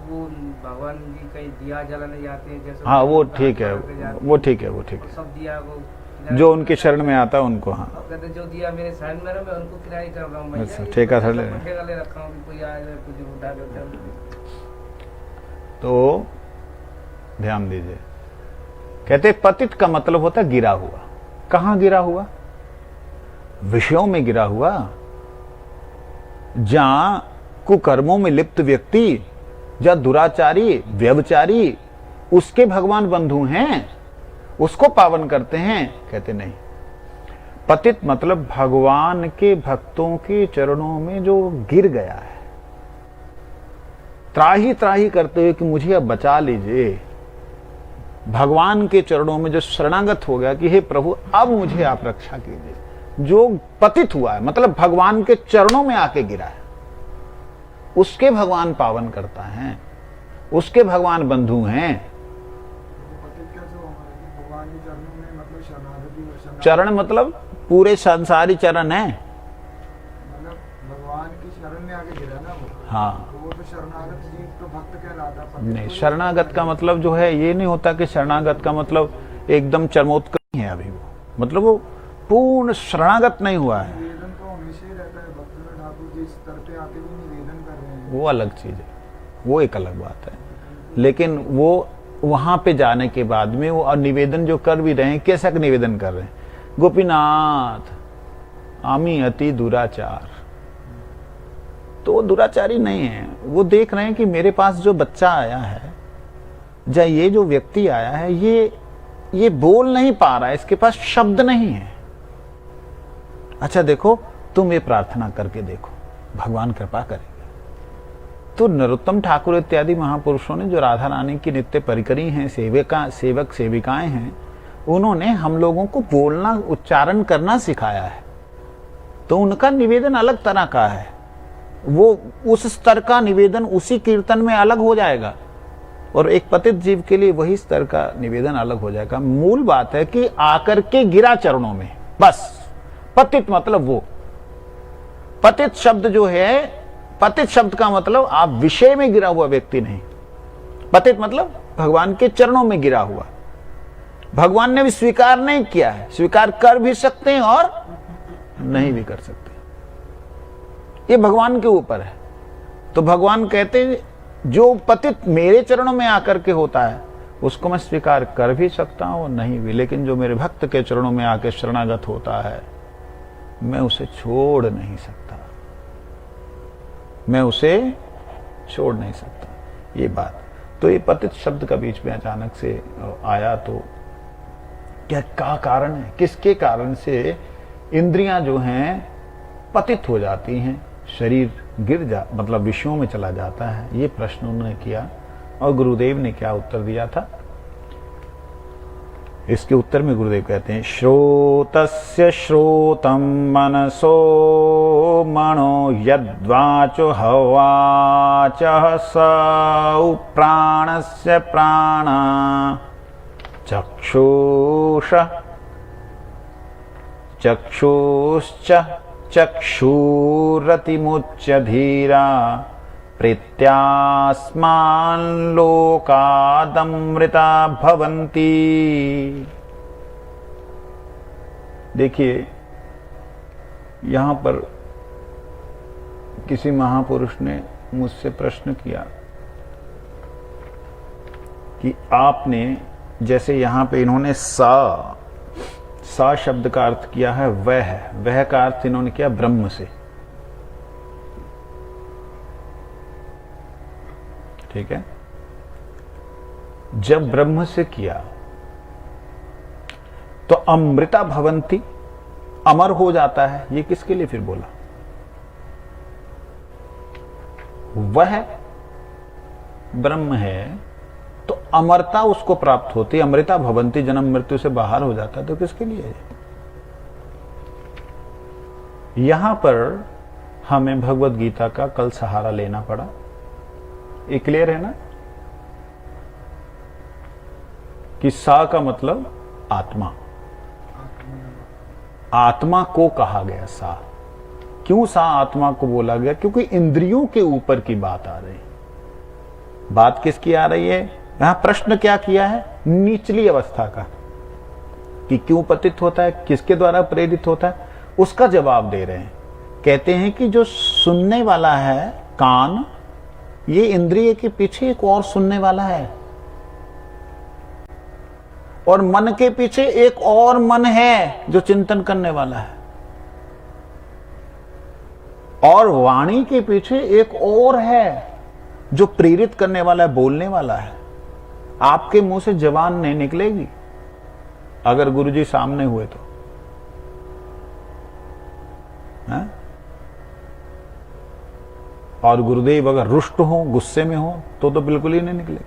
वो भगवान जी कहीं दिया जलाने जाते हैं जैसे हाँ वो ठीक है, पकड़ के जाते हैं, वो ठीक है, वो ठीक और है। सब दिया को जो उनके शरण में आता है उनको, हाँ अब कहते हैं, जो दिया मेरे शरण में रहा, मैं उनको किराए कर रहा हूँ, मैं अच्छा, ठेका था ले ठेका ले रखा हूँ, कोई आए कुछ उठा के चल। तो ध्यान दीजिए, कहते पतित का मतलब होता है गिरा हुआ। कहां गिरा हुआ? विषयों में गिरा हुआ। जहां कुकर्मों में लिप्त व्यक्ति, जहां दुराचारी व्यभिचारी उसके भगवान बंधु हैं, उसको पावन करते हैं। कहते नहीं, पतित मतलब भगवान के भक्तों के चरणों में जो गिर गया है, त्राही त्राही करते हुए कि मुझे अब बचा लीजिए, भगवान के चरणों में जो शरणागत हो गया कि हे प्रभु अब मुझे आप रक्षा कीजिए, जो पतित हुआ है मतलब भगवान के चरणों में आके गिरा है, उसके भगवान पावन करता है, उसके भगवान बंधु हैं। पतित कैसे होगा? भगवान के चरणों में मतलब शरणागति, चरण मतलब पूरे संसारी चरण है। मतलब भगवान की शरण में आके गिरा ना वो, हाँ तो वो तो शरणागत जीव तो भक्त कहलाता। पतित नहीं, तो शरणागत का मतलब जो है ये नहीं होता कि शरणागत का मतलब एकदम चरमोत्कर्ष है अभी वो, मतलब वो पूर्ण शरणागत नहीं हुआ है, निवेदन तो हमेशा ही रहता है। भक्त में ठाकुर जी स्तर पे आके भी निवेदन कर रहे हैं, वो अलग चीज है, वो एक अलग बात है। लेकिन वो वहां पे जाने के बाद में वो निवेदन जो कर भी रहे हैं, कैसा निवेदन कर रहे हैं? गोपीनाथ आमी अति दुराचार, तो वो दुराचारी नहीं है, वो देख रहे हैं कि मेरे पास जो बच्चा आया है, या ये जो व्यक्ति आया है, ये बोल नहीं पा रहा है, इसके पास शब्द नहीं है। अच्छा देखो, तुम ये प्रार्थना करके देखो, भगवान कृपा करेंगे। तो नरोत्तम ठाकुर इत्यादि महापुरुषों ने जो राधा रानी की नित्य परिकरी हैं, सेवक सेविकाएं हैं, उन्होंने हम लोगों को बोलना, उच्चारण करना सिखाया है। तो उनका निवेदन अलग तरह का है, वो उस स्तर का निवेदन उसी कीर्तन में अलग हो जाएगा, और एक पतित जीव के लिए वही स्तर का निवेदन अलग हो जाएगा। मूल बात है कि आकर के गिरा चरणों में, बस। पतित मतलब वो, पतित शब्द जो है, पतित शब्द का मतलब आप विषय में गिरा हुआ व्यक्ति नहीं। पतित मतलब भगवान के चरणों में गिरा हुआ। भगवान ने भी स्वीकार नहीं किया है, स्वीकार कर भी सकते हैं और नहीं भी कर सकते, ये भगवान के ऊपर है। तो भगवान कहते हैं जो पतित मेरे चरणों में आकर के होता है उसको मैं स्वीकार कर भी सकता हूं और नहीं भी, लेकिन जो मेरे भक्त के चरणों में आके शरणागत होता है मैं उसे छोड़ नहीं सकता, मैं उसे छोड़ नहीं सकता। ये बात तो, ये पतित शब्द का बीच में अचानक से आया, तो क्या का कारण है, किसके कारण से इंद्रियां जो हैं पतित हो जाती हैं, शरीर गिर जा मतलब विषयों में चला जाता है? ये प्रश्न उन्होंने किया, और गुरुदेव ने क्या उत्तर दिया था? इसके उत्तर में गुरुदेव कहते हैं, श्रोतस्य श्रोतम मनसो मनो यद्वाचो हवाचः सौ प्राणस्य प्राणा चक्षुष चक्षुश्च चक्षुरतिमुच्य धीरा प्रीत्यास्मान् लोकादमृता भवन्ति। देखिए यहां पर किसी महापुरुष ने मुझसे प्रश्न किया कि आपने, जैसे यहां पे इन्होंने सा शब्द का अर्थ किया है वह का अर्थ इन्होंने किया ब्रह्म से, ठीक है। जब ब्रह्म से किया तो अमृता भवंती, अमर हो जाता है, ये किसके लिए फिर बोला? वह ब्रह्म है तो अमरता उसको प्राप्त होती, अमृता भवंती, जन्म मृत्यु से बाहर हो जाता है, तो किसके लिए है? यहां पर हमें भगवत गीता का कल सहारा लेना पड़ा। ये क्लियर है ना कि सा का मतलब आत्मा, आत्मा को कहा गया सा। क्यों सा आत्मा को बोला गया? क्योंकि इंद्रियों के ऊपर की बात आ रही। बात किसकी आ रही है? यहां प्रश्न क्या किया है? निचली अवस्था का, कि क्यों पतित होता है, किसके द्वारा प्रेरित होता है, उसका जवाब दे रहे हैं। कहते हैं कि जो सुनने वाला है कान, ये इंद्रिय के पीछे एक और सुनने वाला है, और मन के पीछे एक और मन है जो चिंतन करने वाला है, और वाणी के पीछे एक और है जो प्रेरित करने वाला है, बोलने वाला है। आपके मुंह से जबान नहीं निकलेगी अगर गुरुजी सामने हुए तो, है? और गुरुदेव अगर रुष्ट हो, गुस्से में हो, तो बिल्कुल ही नहीं निकलेगी।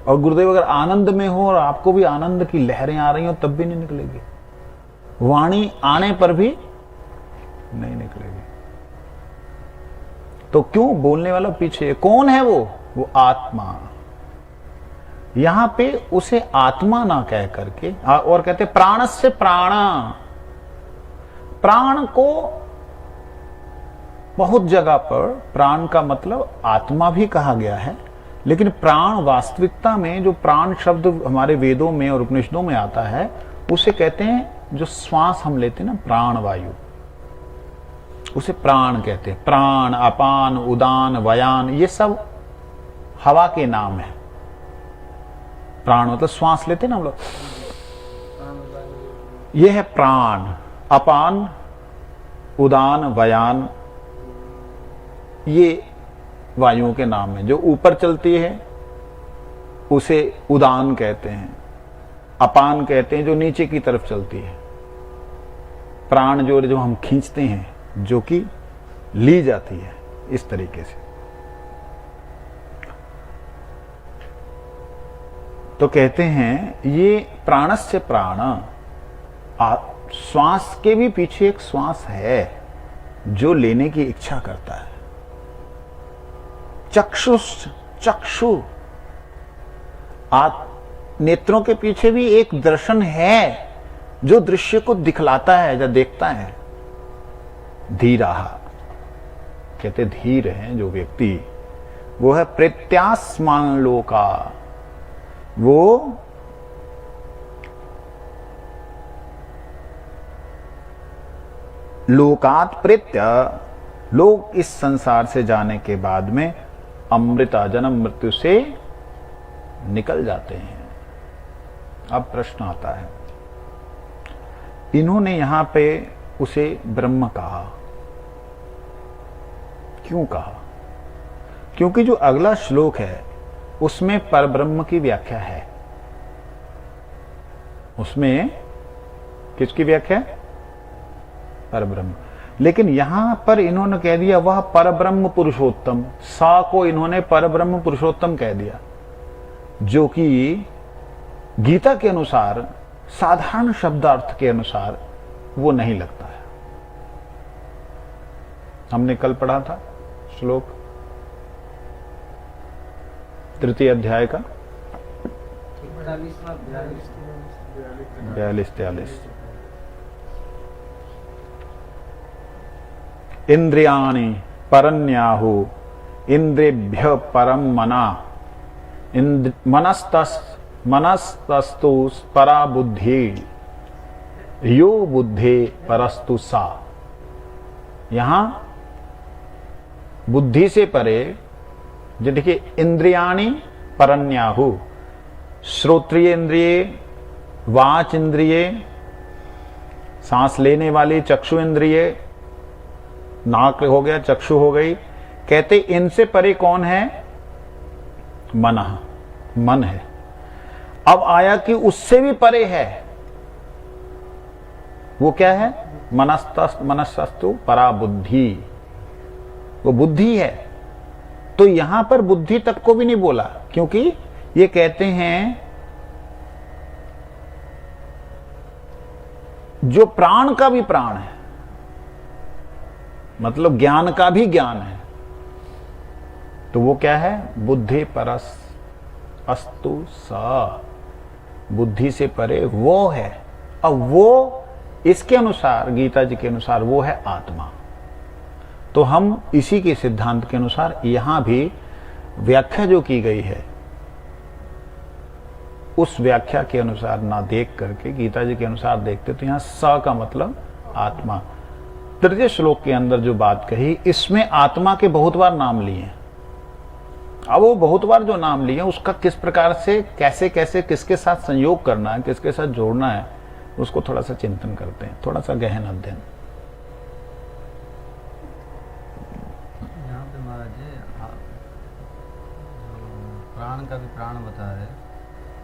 और गुरुदेव अगर आनंद में हो और आपको भी आनंद की लहरें आ रही हो, तब भी नहीं निकलेगी। वाणी आने पर भी नहीं निकलेगी। तो क्यों? बोलने वाला पीछे कौन है? वो आत्मा। यहां पे उसे आत्मा ना कह करके और कहते प्राणस्य प्राणा। प्राण को बहुत जगह पर प्राण का मतलब आत्मा भी कहा गया है, लेकिन प्राण वास्तविकता में जो प्राण शब्द हमारे वेदों में और उपनिषदों में आता है, उसे कहते हैं जो श्वास हम लेते हैं ना, प्राण वायु, उसे प्राण कहते हैं। प्राण, अपान, उदान, वयान, ये सब हवा के नाम है। प्राण मतलब श्वास लेते ना हम लोग, ये है प्राण। अपान, उदान, वयान, ये वायुओं के नाम है। जो ऊपर चलती है उसे उदान कहते हैं, अपान कहते हैं जो नीचे की तरफ चलती है। प्राण जो हम खींचते हैं, जो कि ली जाती है, इस तरीके से। तो कहते हैं ये प्राणस्य प्राण, श्वास के भी पीछे एक श्वास है जो लेने की इच्छा करता है। चक्षु, नेत्रों के पीछे भी एक दर्शन है जो दृश्य को दिखलाता है, जो देखता है। धीराहा, कहते धीर है जो व्यक्ति, वो है प्रत्यास्मान लोका। वो लोकात प्रत्य, लोग इस संसार से जाने के बाद में अमृता, जन्म मृत्यु से निकल जाते हैं। अब प्रश्न आता है, इन्होंने यहां पे उसे ब्रह्म कहा, क्यों कहा? क्योंकि जो अगला श्लोक है उसमें परब्रह्म की व्याख्या है। उसमें किसकी व्याख्या है? परब्रह्म। लेकिन यहां पर इन्होंने कह दिया वह परब्रह्म पुरुषोत्तम, सा को इन्होंने परब्रह्म पुरुषोत्तम कह दिया, जो कि गीता के अनुसार, साधारण शब्दार्थ के अनुसार वो नहीं लगता है। हमने कल पढ़ा था श्लोक 3 अध्याय का 42-43। इंद्रियाणि परन्याहु इंद्रिभ्य परम मना, मनस्तस्तु परा बुद्धि, यो बुद्धे परस्तु सा। यहां बुद्धि से परे, जो देखिए, इंद्रियाणि परन्याहु, श्रोत्रिय इंद्रिय, वाच इंद्रिय, सांस लेने वाली चक्षु इंद्रिय, नाक हो गया, चक्षु हो गई, कहते इनसे परे कौन है? मन है। अब आया कि उससे भी परे है, वो क्या है? मनस्तस्तु परा बुद्धि, वो बुद्धि है। तो यहां पर बुद्धि तक को भी नहीं बोला, क्योंकि ये कहते हैं जो प्राण का भी प्राण है, मतलब ज्ञान का भी ज्ञान है, तो वो क्या है? बुद्धि परस अस्तु सा, बुद्धि से परे वो है। अब वो, इसके अनुसार, गीता जी के अनुसार, वो है आत्मा। तो हम इसी के सिद्धांत के अनुसार यहां भी व्याख्या जो की गई है उस व्याख्या के अनुसार ना देख करके गीता जी के अनुसार देखते तो यहां स का मतलब आत्मा। तृतीय श्लोक के अंदर जो बात कही इसमें आत्मा के बहुत बार नाम लिए। अब वो बहुत बार जो नाम लिए उसका किस प्रकार से कैसे कैसे किसके साथ संयोग करना है, किसके साथ जोड़ना है, उसको थोड़ा सा चिंतन करते हैं, थोड़ा सा गहन अध्ययन। यहाँ पे महाराज जी आप प्राण का भी प्राण बता रहे,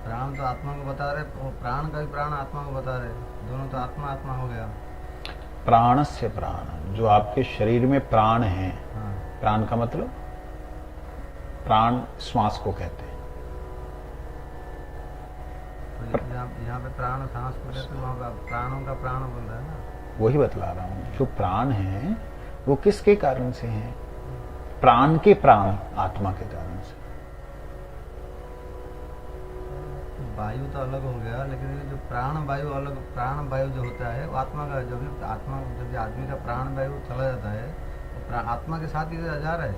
प्राण तो आत्मा को बता रहे और प्राण का भी प्राण आत्मा को बता रहे, दोनों तो आत्मा आत्मा हो गया। प्राण से प्राण, जो आपके शरीर में प्राण है, हाँ। प्राण का मतलब प्राण श्वास को कहते हैं। तो यहाँ पे प्राण सांस को कहते हैं, वहाँ पे प्राणों का प्राण बोल रहा है ना। वही बतला रहा हूं, जो प्राण है वो किसके कारण से है? प्राण के प्राण आत्मा के कारण से। वायु तो अलग हो गया, लेकिन ये जो प्राण वायु अलग, प्राण वायु जो होता है वो आत्मा का, जब आत्मा जब आदमी का प्राण वायु चला जाता है तो आत्मा के साथ ही जा रहा है।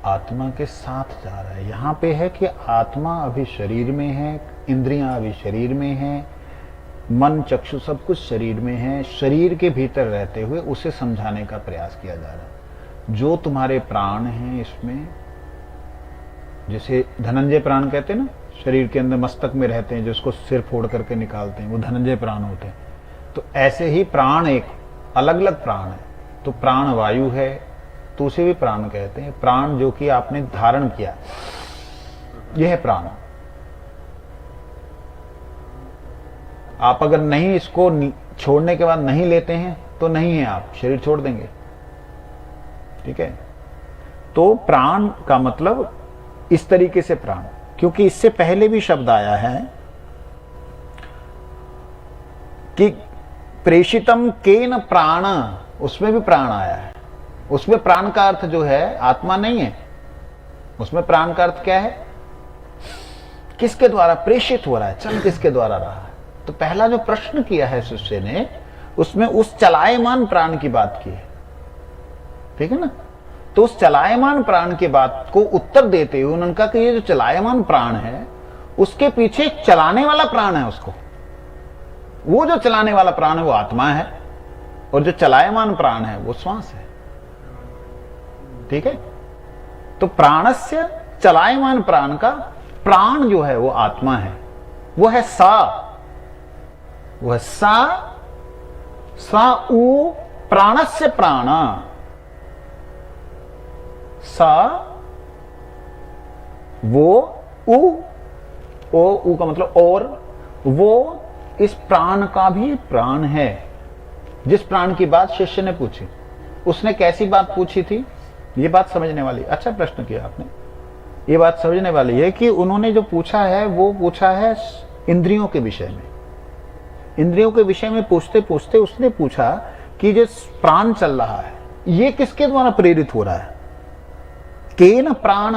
आत्मा के साथ जा रहा है। यहाँ पे है कि आत्मा अभी शरीर में है, इंद्रियां अभी शरीर में है, मन चक्षु सब कुछ शरीर में है। शरीर के भीतर रहते हुए उसे समझाने का प्रयास किया जा रहा है। जो तुम्हारे प्राण हैं इसमें, जैसे धनंजय प्राण कहते हैं ना, शरीर के अंदर मस्तक में रहते हैं, जिसको सिर फोड़ करके निकालते हैं, वो धनंजय प्राण होते हैं। तो ऐसे ही प्राण एक अलग अलग प्राण है। तो प्राण वायु है तो उसे भी प्राण कहते हैं। प्राण जो कि आपने धारण किया, यह है प्राण। आप अगर नहीं इसको छोड़ने के बाद नहीं लेते हैं तो नहीं है, आप शरीर छोड़ देंगे। ठीक है, तो प्राण का मतलब इस तरीके से प्राण, क्योंकि इससे पहले भी शब्द आया है कि प्रेषितम केन प्राण, उसमें भी प्राण आया है। उसमें प्राण का अर्थ जो है आत्मा नहीं है, उसमें प्राण का अर्थ क्या है? किसके द्वारा प्रेषित हो रहा है, चल किसके द्वारा रहा है। तो पहला जो प्रश्न किया है शिष्य ने, उसमें उस चलायमान प्राण की बात की है। ठीक है ना? तो उस चलायमान प्राण की बात को उत्तर देते हुए उन्होंने कहा कि ये जो चलायमान प्राण है उसके पीछे एक चलाने वाला प्राण है। उसको, वो जो चलाने वाला प्राण है वो आत्मा है, और जो चलायमान प्राण है वो श्वास है। ठीक है, तो प्राणस्य चलायमान प्राण का प्राण जो है वो आत्मा है, वो है सा, वो है सा उ प्राणस्य प्राण, सा वो उ का मतलब और, वो इस प्राण का भी प्राण है। जिस प्राण की बात शिष्य ने पूछी, उसने कैसी बात पूछी थी, ये बात समझने वाली। अच्छा प्रश्न किया आपने, ये बात समझने वाली है कि उन्होंने जो पूछा है वो पूछा है इंद्रियों के विषय में। इंद्रियों के विषय में पूछते पूछते उसने पूछा कि जो प्राण चल रहा है ये किसके द्वारा प्रेरित हो रहा है? केन प्राण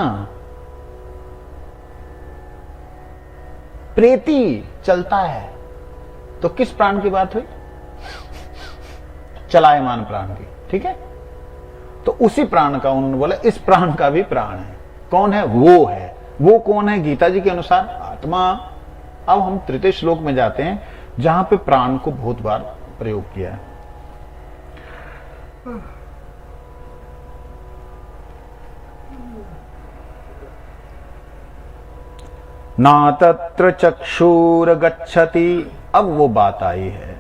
प्रेति चलता है। तो किस प्राण की बात हुई? चलायमान प्राण की। ठीक है, तो उसी प्राण का उन्होंने बोला इस प्राण का भी प्राण है। कौन है? वो है। वो कौन है? गीता जी के अनुसार आत्मा। अब हम तृतीय श्लोक में जाते हैं जहां पे प्राण को बहुत बार प्रयोग किया है। ना तत्र चक्षुर गच्छति। अब वो बात आई है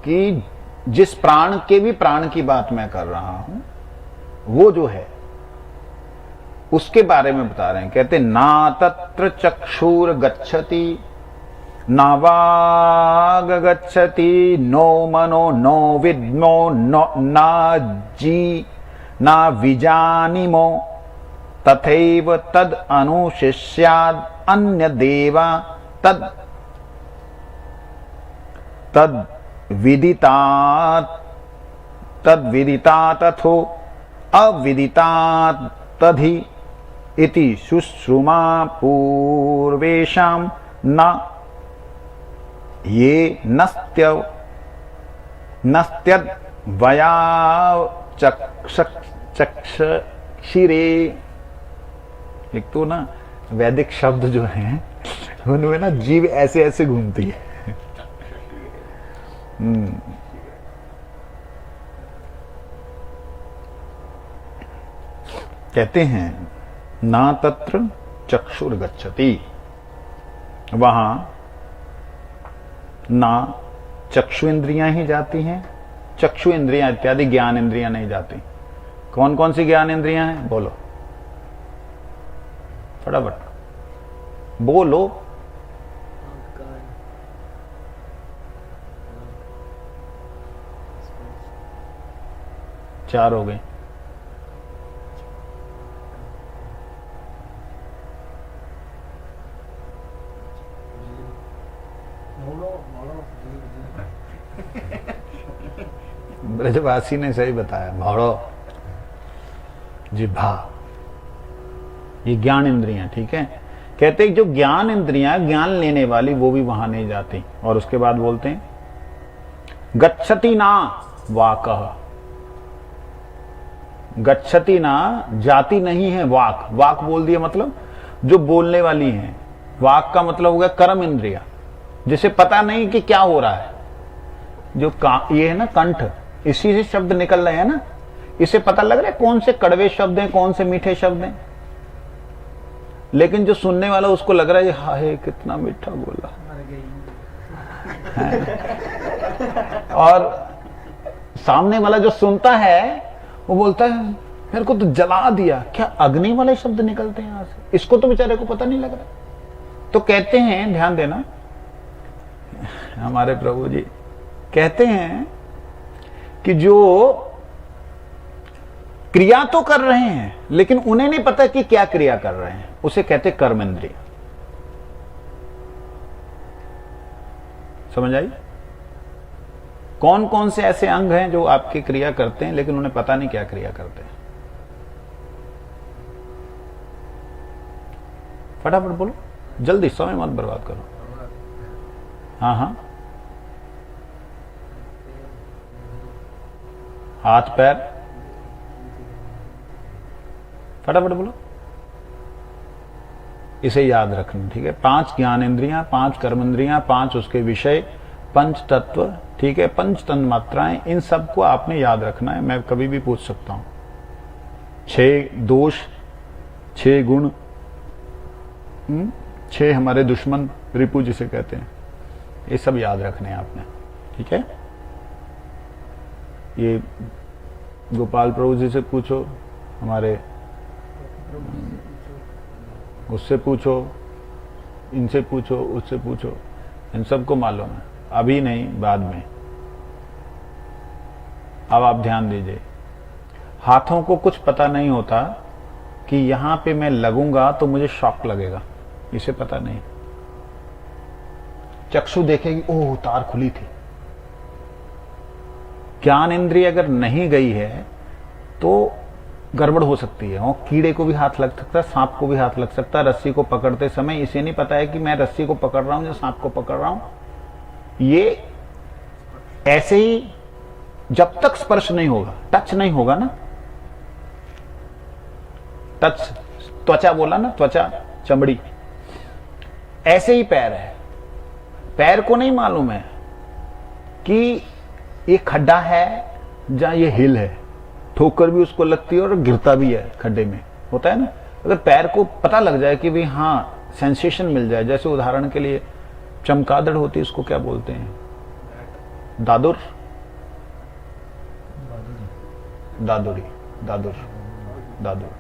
कि जिस प्राण के भी प्राण की बात मैं कर रहा हूं, वो जो है उसके बारे में बता रहे हैं। कहते ना तत्र चक्षुर गच्छति, ना वाग गच्छति, नो मनो नो विद्मो ना जी ना विजानिमो, तथैव तद अनुशिष्याद अन्य देवा तद विदिता तथो अविदिता तधि इति शुश्रुमा पूर्वेशाम न ये नस्त्यद वया चक्ष क्षीरे। एक तो ना वैदिक शब्द जो हैं उनमें ना जीव ऐसे ऐसे घूमती है। कहते हैं ना तत्र चक्षुर गच्छति, वहां ना चक्षु इंद्रियां ही जाती हैं, चक्षु इंद्रियां इत्यादि ज्ञान इंद्रियां नहीं जाती। कौन कौन सी ज्ञान इंद्रियां हैं बोलो, फटाफट बोलो। चार हो गई। ब्रजवासी ने सही बताया, भौड़ो, जिह्वा, ये ज्ञान इंद्रियां, ठीक है। कहते हैं जो ज्ञान इंद्रियां ज्ञान लेने वाली वो भी वहां नहीं जाती। और उसके बाद बोलते हैं गच्छति ना वाकः, गच्छति ना जाती नहीं है वाक। वाक बोल दिया मतलब जो बोलने वाली है। वाक का मतलब हो गया कर्म इंद्रिया, जिसे पता नहीं कि क्या हो रहा है। जो ये है ना कंठ, इसी से शब्द निकल रहे हैं ना, इसे पता लग रहा है कौन से कड़वे शब्द हैं कौन से मीठे शब्द हैं। लेकिन जो सुनने वाला उसको लग रहा है हाय कितना मीठा बोला। और सामने वाला जो सुनता है वो बोलता है मेरे को तो जला दिया। क्या अग्नि वाले शब्द निकलते हैं यहां से, इसको तो बेचारे को पता नहीं लग रहा। तो कहते हैं, ध्यान देना, हमारे प्रभु जी कहते हैं कि जो क्रिया तो कर रहे हैं लेकिन उन्हें नहीं पता कि क्या क्रिया कर रहे हैं, उसे कहते कर्म इंद्रिय। समझ आई? कौन कौन से ऐसे अंग हैं जो आपकी क्रिया करते हैं लेकिन उन्हें पता नहीं क्या क्रिया करते हैं? फटाफट बोलो, जल्दी, समय मत बर्बाद करो। हाँ हाँ, हाथ पैर, फटाफट बोलो, इसे याद रखना, ठीक है। 5 ज्ञान इंद्रियां, 5 कर्म इंद्रियां, 5 उसके विषय, 5 तत्व, ठीक है, 5 तन मात्राएं, इन सबको आपने याद रखना है। मैं कभी भी पूछ सकता हूं। 6 दोष, 6 गुण, 6 हमारे दुश्मन रिपु जिसे कहते हैं, ये सब याद रखने हैं आपने, ठीक है। ये गोपाल प्रभु जी से पूछो, हमारे उससे पूछो, इनसे पूछो, उससे पूछो, इन सबको मालूम है। अभी नहीं, बाद में। अब आप ध्यान दीजिए, हाथों को कुछ पता नहीं होता कि यहां पे मैं लगूंगा तो मुझे शॉक लगेगा, इसे पता नहीं। चक्षु देखेगी, ओह तार खुली थी। ज्ञान इंद्रिय अगर नहीं गई है तो गड़बड़ हो सकती है। और कीड़े को भी हाथ लग सकता है, सांप को भी हाथ लग सकता है रस्सी को पकड़ते समय। इसे नहीं पता है कि मैं रस्सी को पकड़ रहा हूं या सांप को पकड़ रहा हूं। ये ऐसे ही जब तक स्पर्श नहीं होगा, टच नहीं होगा ना, टच, त्वचा बोला ना, त्वचा, चमड़ी, ऐसे ही पैर है। पैर को नहीं मालूम है कि ये खड्डा है या ये हिल है, ठोकर भी उसको लगती है और गिरता भी है खड्डे में, होता है ना। अगर पैर को पता लग जाए कि भाई हाँ, सेंसेशन मिल जाए, जैसे उदाहरण के लिए चमगादड़ होती है, उसको क्या बोलते हैं? दादुर, दादुरी, दादुर, दादुर,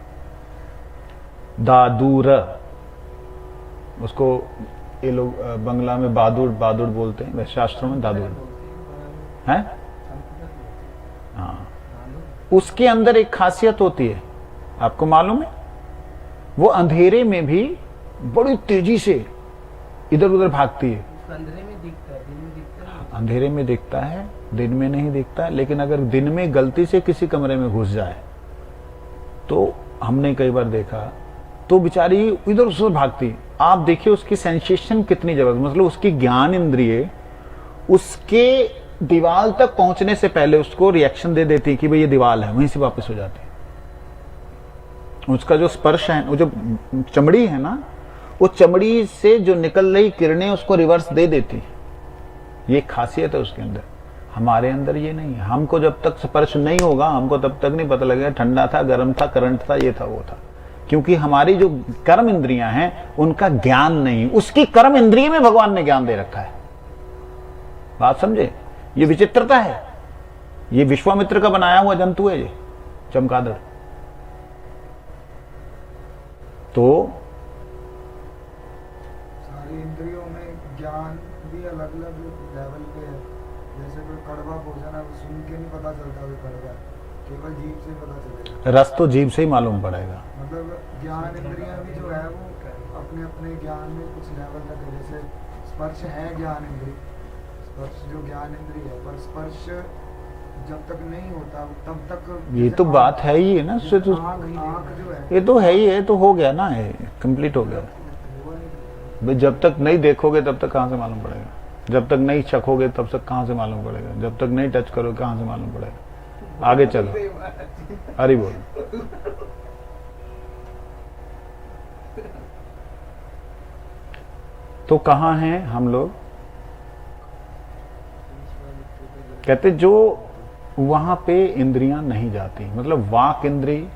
दादूर, उसको ये लोग बंगला में बहादुर, बहादुर बोलते हैं, वैसे शास्त्रों में दादुर है। हाँ, उसके अंदर एक खासियत होती है, आपको मालूम है, वो अंधेरे में भी बड़ी तेजी से इधर उधर भागती है। अंधेरे में दिखता है, दिन में दिखता है। अंधेरे में दिखता है, दिन में नहीं दिखता। लेकिन अगर दिन में गलती से किसी कमरे में घुस जाए तो हमने कई बार देखा, तो बेचारी इधर उधर भागती। आप देखिए उसकी सेंसेशन कितनी जबरदस्त, मतलब उसकी ज्ञान इंद्रिय उसके दीवार तक पहुंचने से पहले उसको रिएक्शन दे देती कि भाई ये दीवार है, वहीं से वापस हो जाती। उसका जो स्पर्श है, वो जो चमड़ी है ना, वो चमड़ी से जो निकल रही किरणें उसको रिवर्स दे देती। ये खासियत है उसके अंदर। हमारे अंदर ये नहीं है। हमको जब तक स्पर्श नहीं होगा, हमको तब तक नहीं पता लगेगा ठंडा था, गर्म था, करंट था, ये था, वो था। क्योंकि हमारी जो कर्म इंद्रियां हैं उनका ज्ञान नहीं, उसकी कर्म इंद्रिय में भगवान ने ज्ञान दे रखा है। बात समझे? ये विचित्रता है। ये विश्वामित्र का बनाया हुआ जंतु है, ये चमगादड़। तो सारी इंद्रियों में ज्ञान भी अलग अलग लेवल पे है। जैसे कोई कड़वा भोजन है, वो सुन के नहीं पता चलता वो कड़वा है, केवल जीभ से पता चलेगा। रस तो जीभ से ही मालूम पड़ेगा। मतलब ज्ञान इंद्रियां भी जो है वो अपने अपने ज्ञान में कुछ लेवल तक है। जैसे स्पर्श है ज्ञान इंद्रिय, स्पर्श जो ज्ञान इंद्रिय है, पर स्पर्श जब तक नहीं होता तब तक ये तो बात है ही है ना, उससे तो आँख जो है ये तो है ही है, तो हो गया ना, ये कंप्लीट हो गया। भाई जब तक नहीं देखोगे तब तक कहां से मालूम पड़ेगा? जब तक नहीं चखोगे तब तक कहां से मालूम पड़ेगा? जब तक नहीं टच करोगे कहां से मालूम पड़ेगा? आगे चलो, अरे बोल। तो कहां हैं हम लोग? कहते जो वहां पे इंद्रियां नहीं जाती, मतलब वाक इंद्रिय,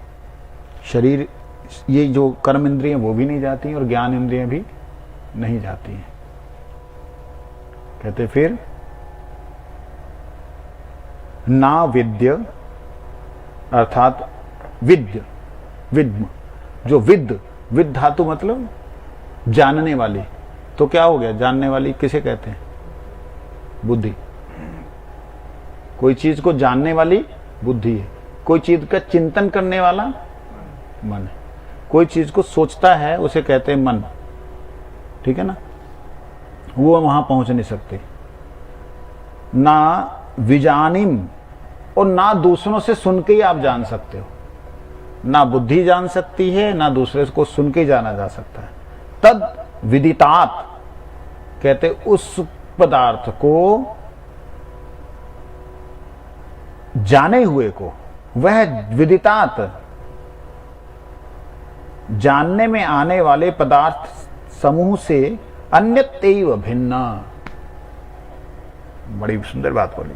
शरीर, ये जो कर्म इंद्रियां वो भी नहीं जाती और ज्ञान इंद्रियां भी नहीं जाती हैं। कहते फिर ना विद्य, अर्थात विद्य, विद्म, जो विद धातु मतलब जानने वाली। तो क्या हो गया? जानने वाली किसे कहते हैं? बुद्धि। कोई चीज को जानने वाली बुद्धि है, कोई चीज का चिंतन करने वाला मन है, कोई चीज को सोचता है उसे कहते हैं मन। ठीक है ना? वो वहां पहुंच नहीं सकते। ना विजानिम, और ना दूसरों से सुन के ही आप जान सकते हो। ना बुद्धि जान सकती है, ना दूसरे को सुन के जाना जा सकता है। तद विदितात, कहते उस पदार्थ को, जाने हुए को, वह विदितात, जानने में आने वाले पदार्थ समूह से अन्यतैव भिन्न। बड़ी सुंदर बात बोली।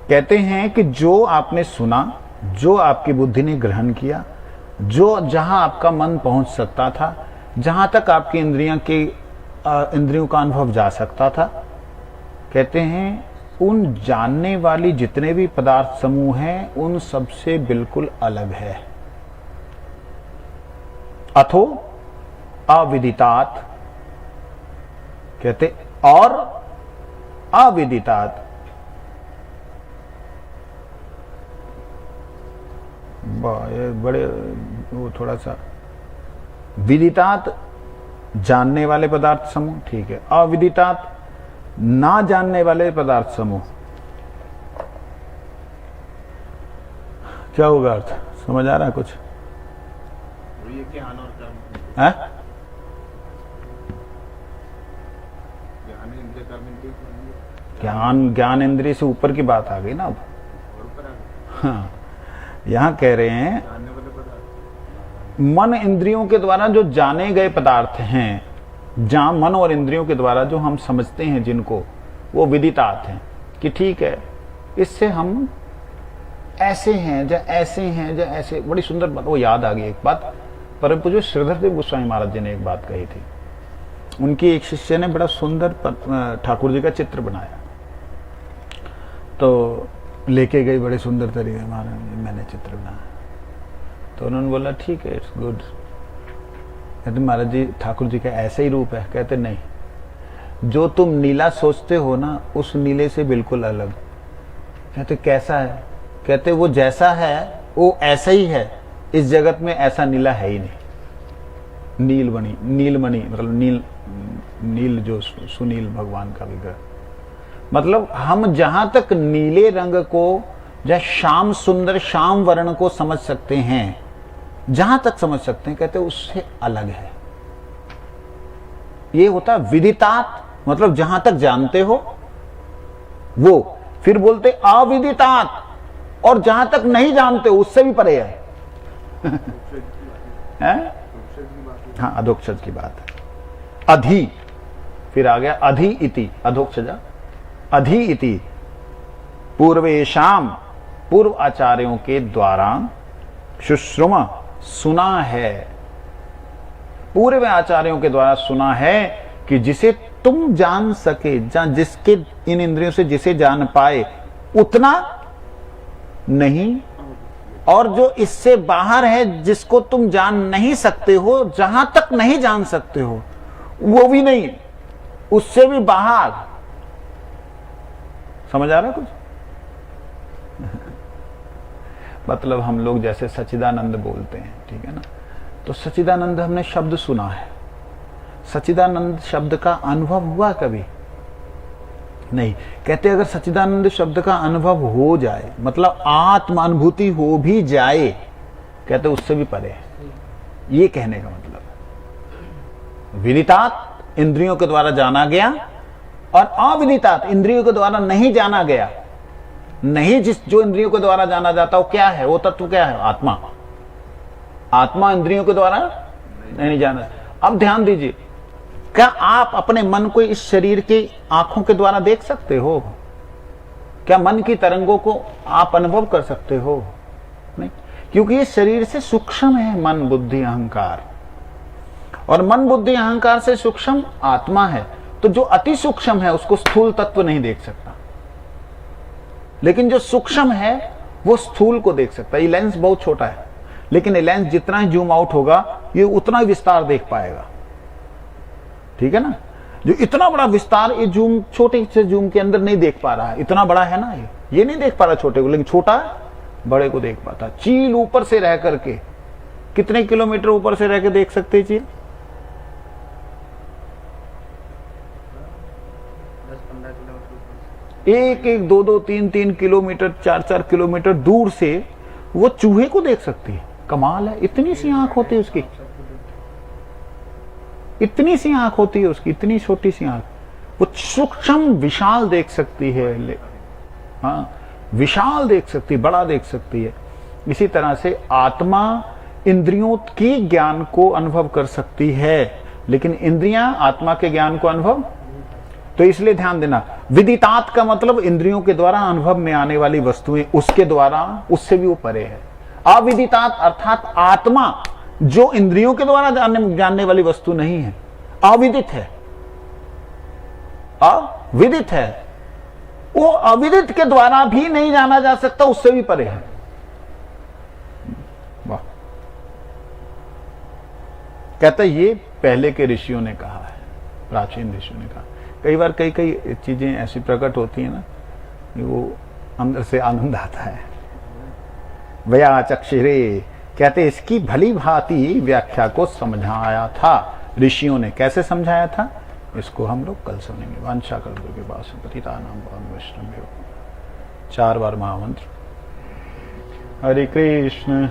कहते हैं कि जो आपने सुना, जो आपकी बुद्धि ने ग्रहण किया, जो जहां आपका मन पहुंच सकता था, जहां तक आपकी इंद्रियों का अनुभव जा सकता था, कहते हैं उन जानने वाली जितने भी पदार्थ समूह हैं उन सबसे बिल्कुल अलग है। अथो अविदितात, कहते और अविदितात, बड़े वो थोड़ा सा, विदितात जानने वाले पदार्थ समूह, ठीक है। अविदितात ना जानने वाले पदार्थ समूह, क्या होगा अर्थ? समझ आ रहा है कुछ? ये ज्ञान और कर्म, है? ज्ञान इंद्रिय कर्म इंद्रिय, ज्ञान इंद्रिय से ऊपर की बात आ गई ना अब। और ऊपर आ गए हाँ, यहां कह रहे हैं जानने वाले पदार्थ। मन इंद्रियों के द्वारा जो जाने गए पदार्थ हैं, जहां मन और इंद्रियों के द्वारा जो हम समझते हैं जिनको, वो विदितात हैं कि ठीक है, इससे हम ऐसे हैं या ऐसे हैं या ऐसे। बड़ी सुंदर बात वो याद आ गई एक बात। परम पूज्य श्रीधर देव गोस्वामी महाराज जी ने एक बात कही थी। उनकी एक शिष्य ने बड़ा सुंदर ठाकुर जी का चित्र बनाया, तो लेके गई बड़े सुंदर तरीके, महाराज मैंने चित्र बनाया। तो उन्होंने बोला ठीक है, इट्स गुड। कहते महाराज जी ठाकुर जी का ऐसा ही रूप है? कहते नहीं, जो तुम नीला सोचते हो ना उस नीले से बिल्कुल अलग। कहते कैसा है? कहते वो जैसा है वो ऐसा ही है, इस जगत में ऐसा नीला है ही नहीं। नीलमणि मतलब नील जो सुनील भगवान का विग्रह। मतलब हम जहां तक नीले रंग को या श्याम सुंदर श्याम वर्ण को समझ सकते हैं, जहां तक समझ सकते हैं, कहते उससे अलग है। ये होता विदितात, मतलब जहां तक जानते हो वो। फिर बोलते अविदितात, और जहां तक नहीं जानते उससे भी परे है। है? अक्षर की बात है। हाँ, अधोक्षज की बात है। अधि, फिर आ गया अधि इति, अधोक्षजा अधि इति पूर्वेशाम, पूर्व आचार्यों के द्वारा शुश्रुम, सुना है, पूर्व आचार्यों के द्वारा सुना है कि जिसे तुम जान सके, जिसके इन इंद्रियों से जिसे जान पाए उतना नहीं, और जो इससे बाहर है जिसको तुम जान नहीं सकते हो, जहां तक नहीं जान सकते हो वो भी नहीं, उससे भी बाहर। समझ आ रहा है कुछ? मतलब हम लोग जैसे सच्चिदानंद बोलते हैं, ठीक है ना, तो सच्चिदानंद हमने शब्द सुना है, सच्चिदानंद शब्द का अनुभव हुआ कभी नहीं। कहते अगर सच्चिदानंद शब्द का अनुभव हो जाए, मतलब आत्म अनुभूति हो भी जाए, कहते उससे भी परे है। ये कहने का मतलब विदितात इंद्रियों के द्वारा जाना गया, और अविदितात इंद्रियों के द्वारा नहीं जाना गया। नहीं, जो इंद्रियों के द्वारा जाना जाता वो क्या है? वो तत्व क्या है? आत्मा। आत्मा इंद्रियों के द्वारा नहीं जाना। अब ध्यान दीजिए, क्या आप अपने मन को इस शरीर की आंखों के द्वारा देख सकते हो? क्या मन की तरंगों को आप अनुभव कर सकते हो? नहीं, क्योंकि ये शरीर से सूक्ष्म है मन बुद्धि अहंकार, और मन बुद्धि अहंकार से सूक्ष्म आत्मा है। तो जो अति सूक्ष्म है उसको स्थूल तत्व नहीं देख सकता, लेकिन जो सूक्ष्म है वो स्थूल को देख सकता है। ये लेंस बहुत छोटा है, लेकिन ये लेंस जितना ही जूम आउट होगा ये उतना ही विस्तार देख पाएगा, ठीक है ना। जो इतना बड़ा विस्तार ये जूम, छोटे से जूम के अंदर नहीं देख पा रहा है। इतना बड़ा है ना, ये नहीं देख पा रहा छोटे को, लेकिन छोटा बड़े को देख पाता। चील ऊपर से रह करके कितने किलोमीटर ऊपर से रह के देख सकते हैं चील? 10-15 किलोमीटर। एक एक 2-2 3-3 किलोमीटर 4-4 किलोमीटर दूर से वो चूहे को देख सकती है। कमाल है, इतनी सी आंख होती है उसकी, इतनी सी आंख होती है उसकी, इतनी छोटी सी आंख, वो सूक्ष्म विशाल देख सकती है। हाँ, विशाल देख सकती है, बड़ा देख सकती है। इसी तरह से आत्मा इंद्रियों की ज्ञान को अनुभव कर सकती है, लेकिन इंद्रियां आत्मा के ज्ञान को अनुभव, तो इसलिए ध्यान देना, विदितात का मतलब इंद्रियों के द्वारा अनुभव में आने वाली वस्तुएं, उसके द्वारा, उससे भी वो परे है। अविदितात अर्थात आत्मा जो इंद्रियों के द्वारा जानने वाली वस्तु नहीं है, अविदित है, अविदित है, वो अविदित के द्वारा भी नहीं जाना जा सकता, उससे भी परे है। वाह। कहता ये पहले के ऋषियों ने कहा है, प्राचीन ऋषियों ने कहा। कई बार कई चीजें ऐसी प्रकट होती है ना, वो अंदर से आनंद आता है। वया चक्षुरे, कहते इसकी भली भांति व्याख्या को समझाया था ऋषियों ने। कैसे समझाया था इसको हम लोग कल सुनेंगे। वांछा कल्प के बाद पतितानां वैष्णवेभ्यो। 4 बार महामंत्र। हरे कृष्ण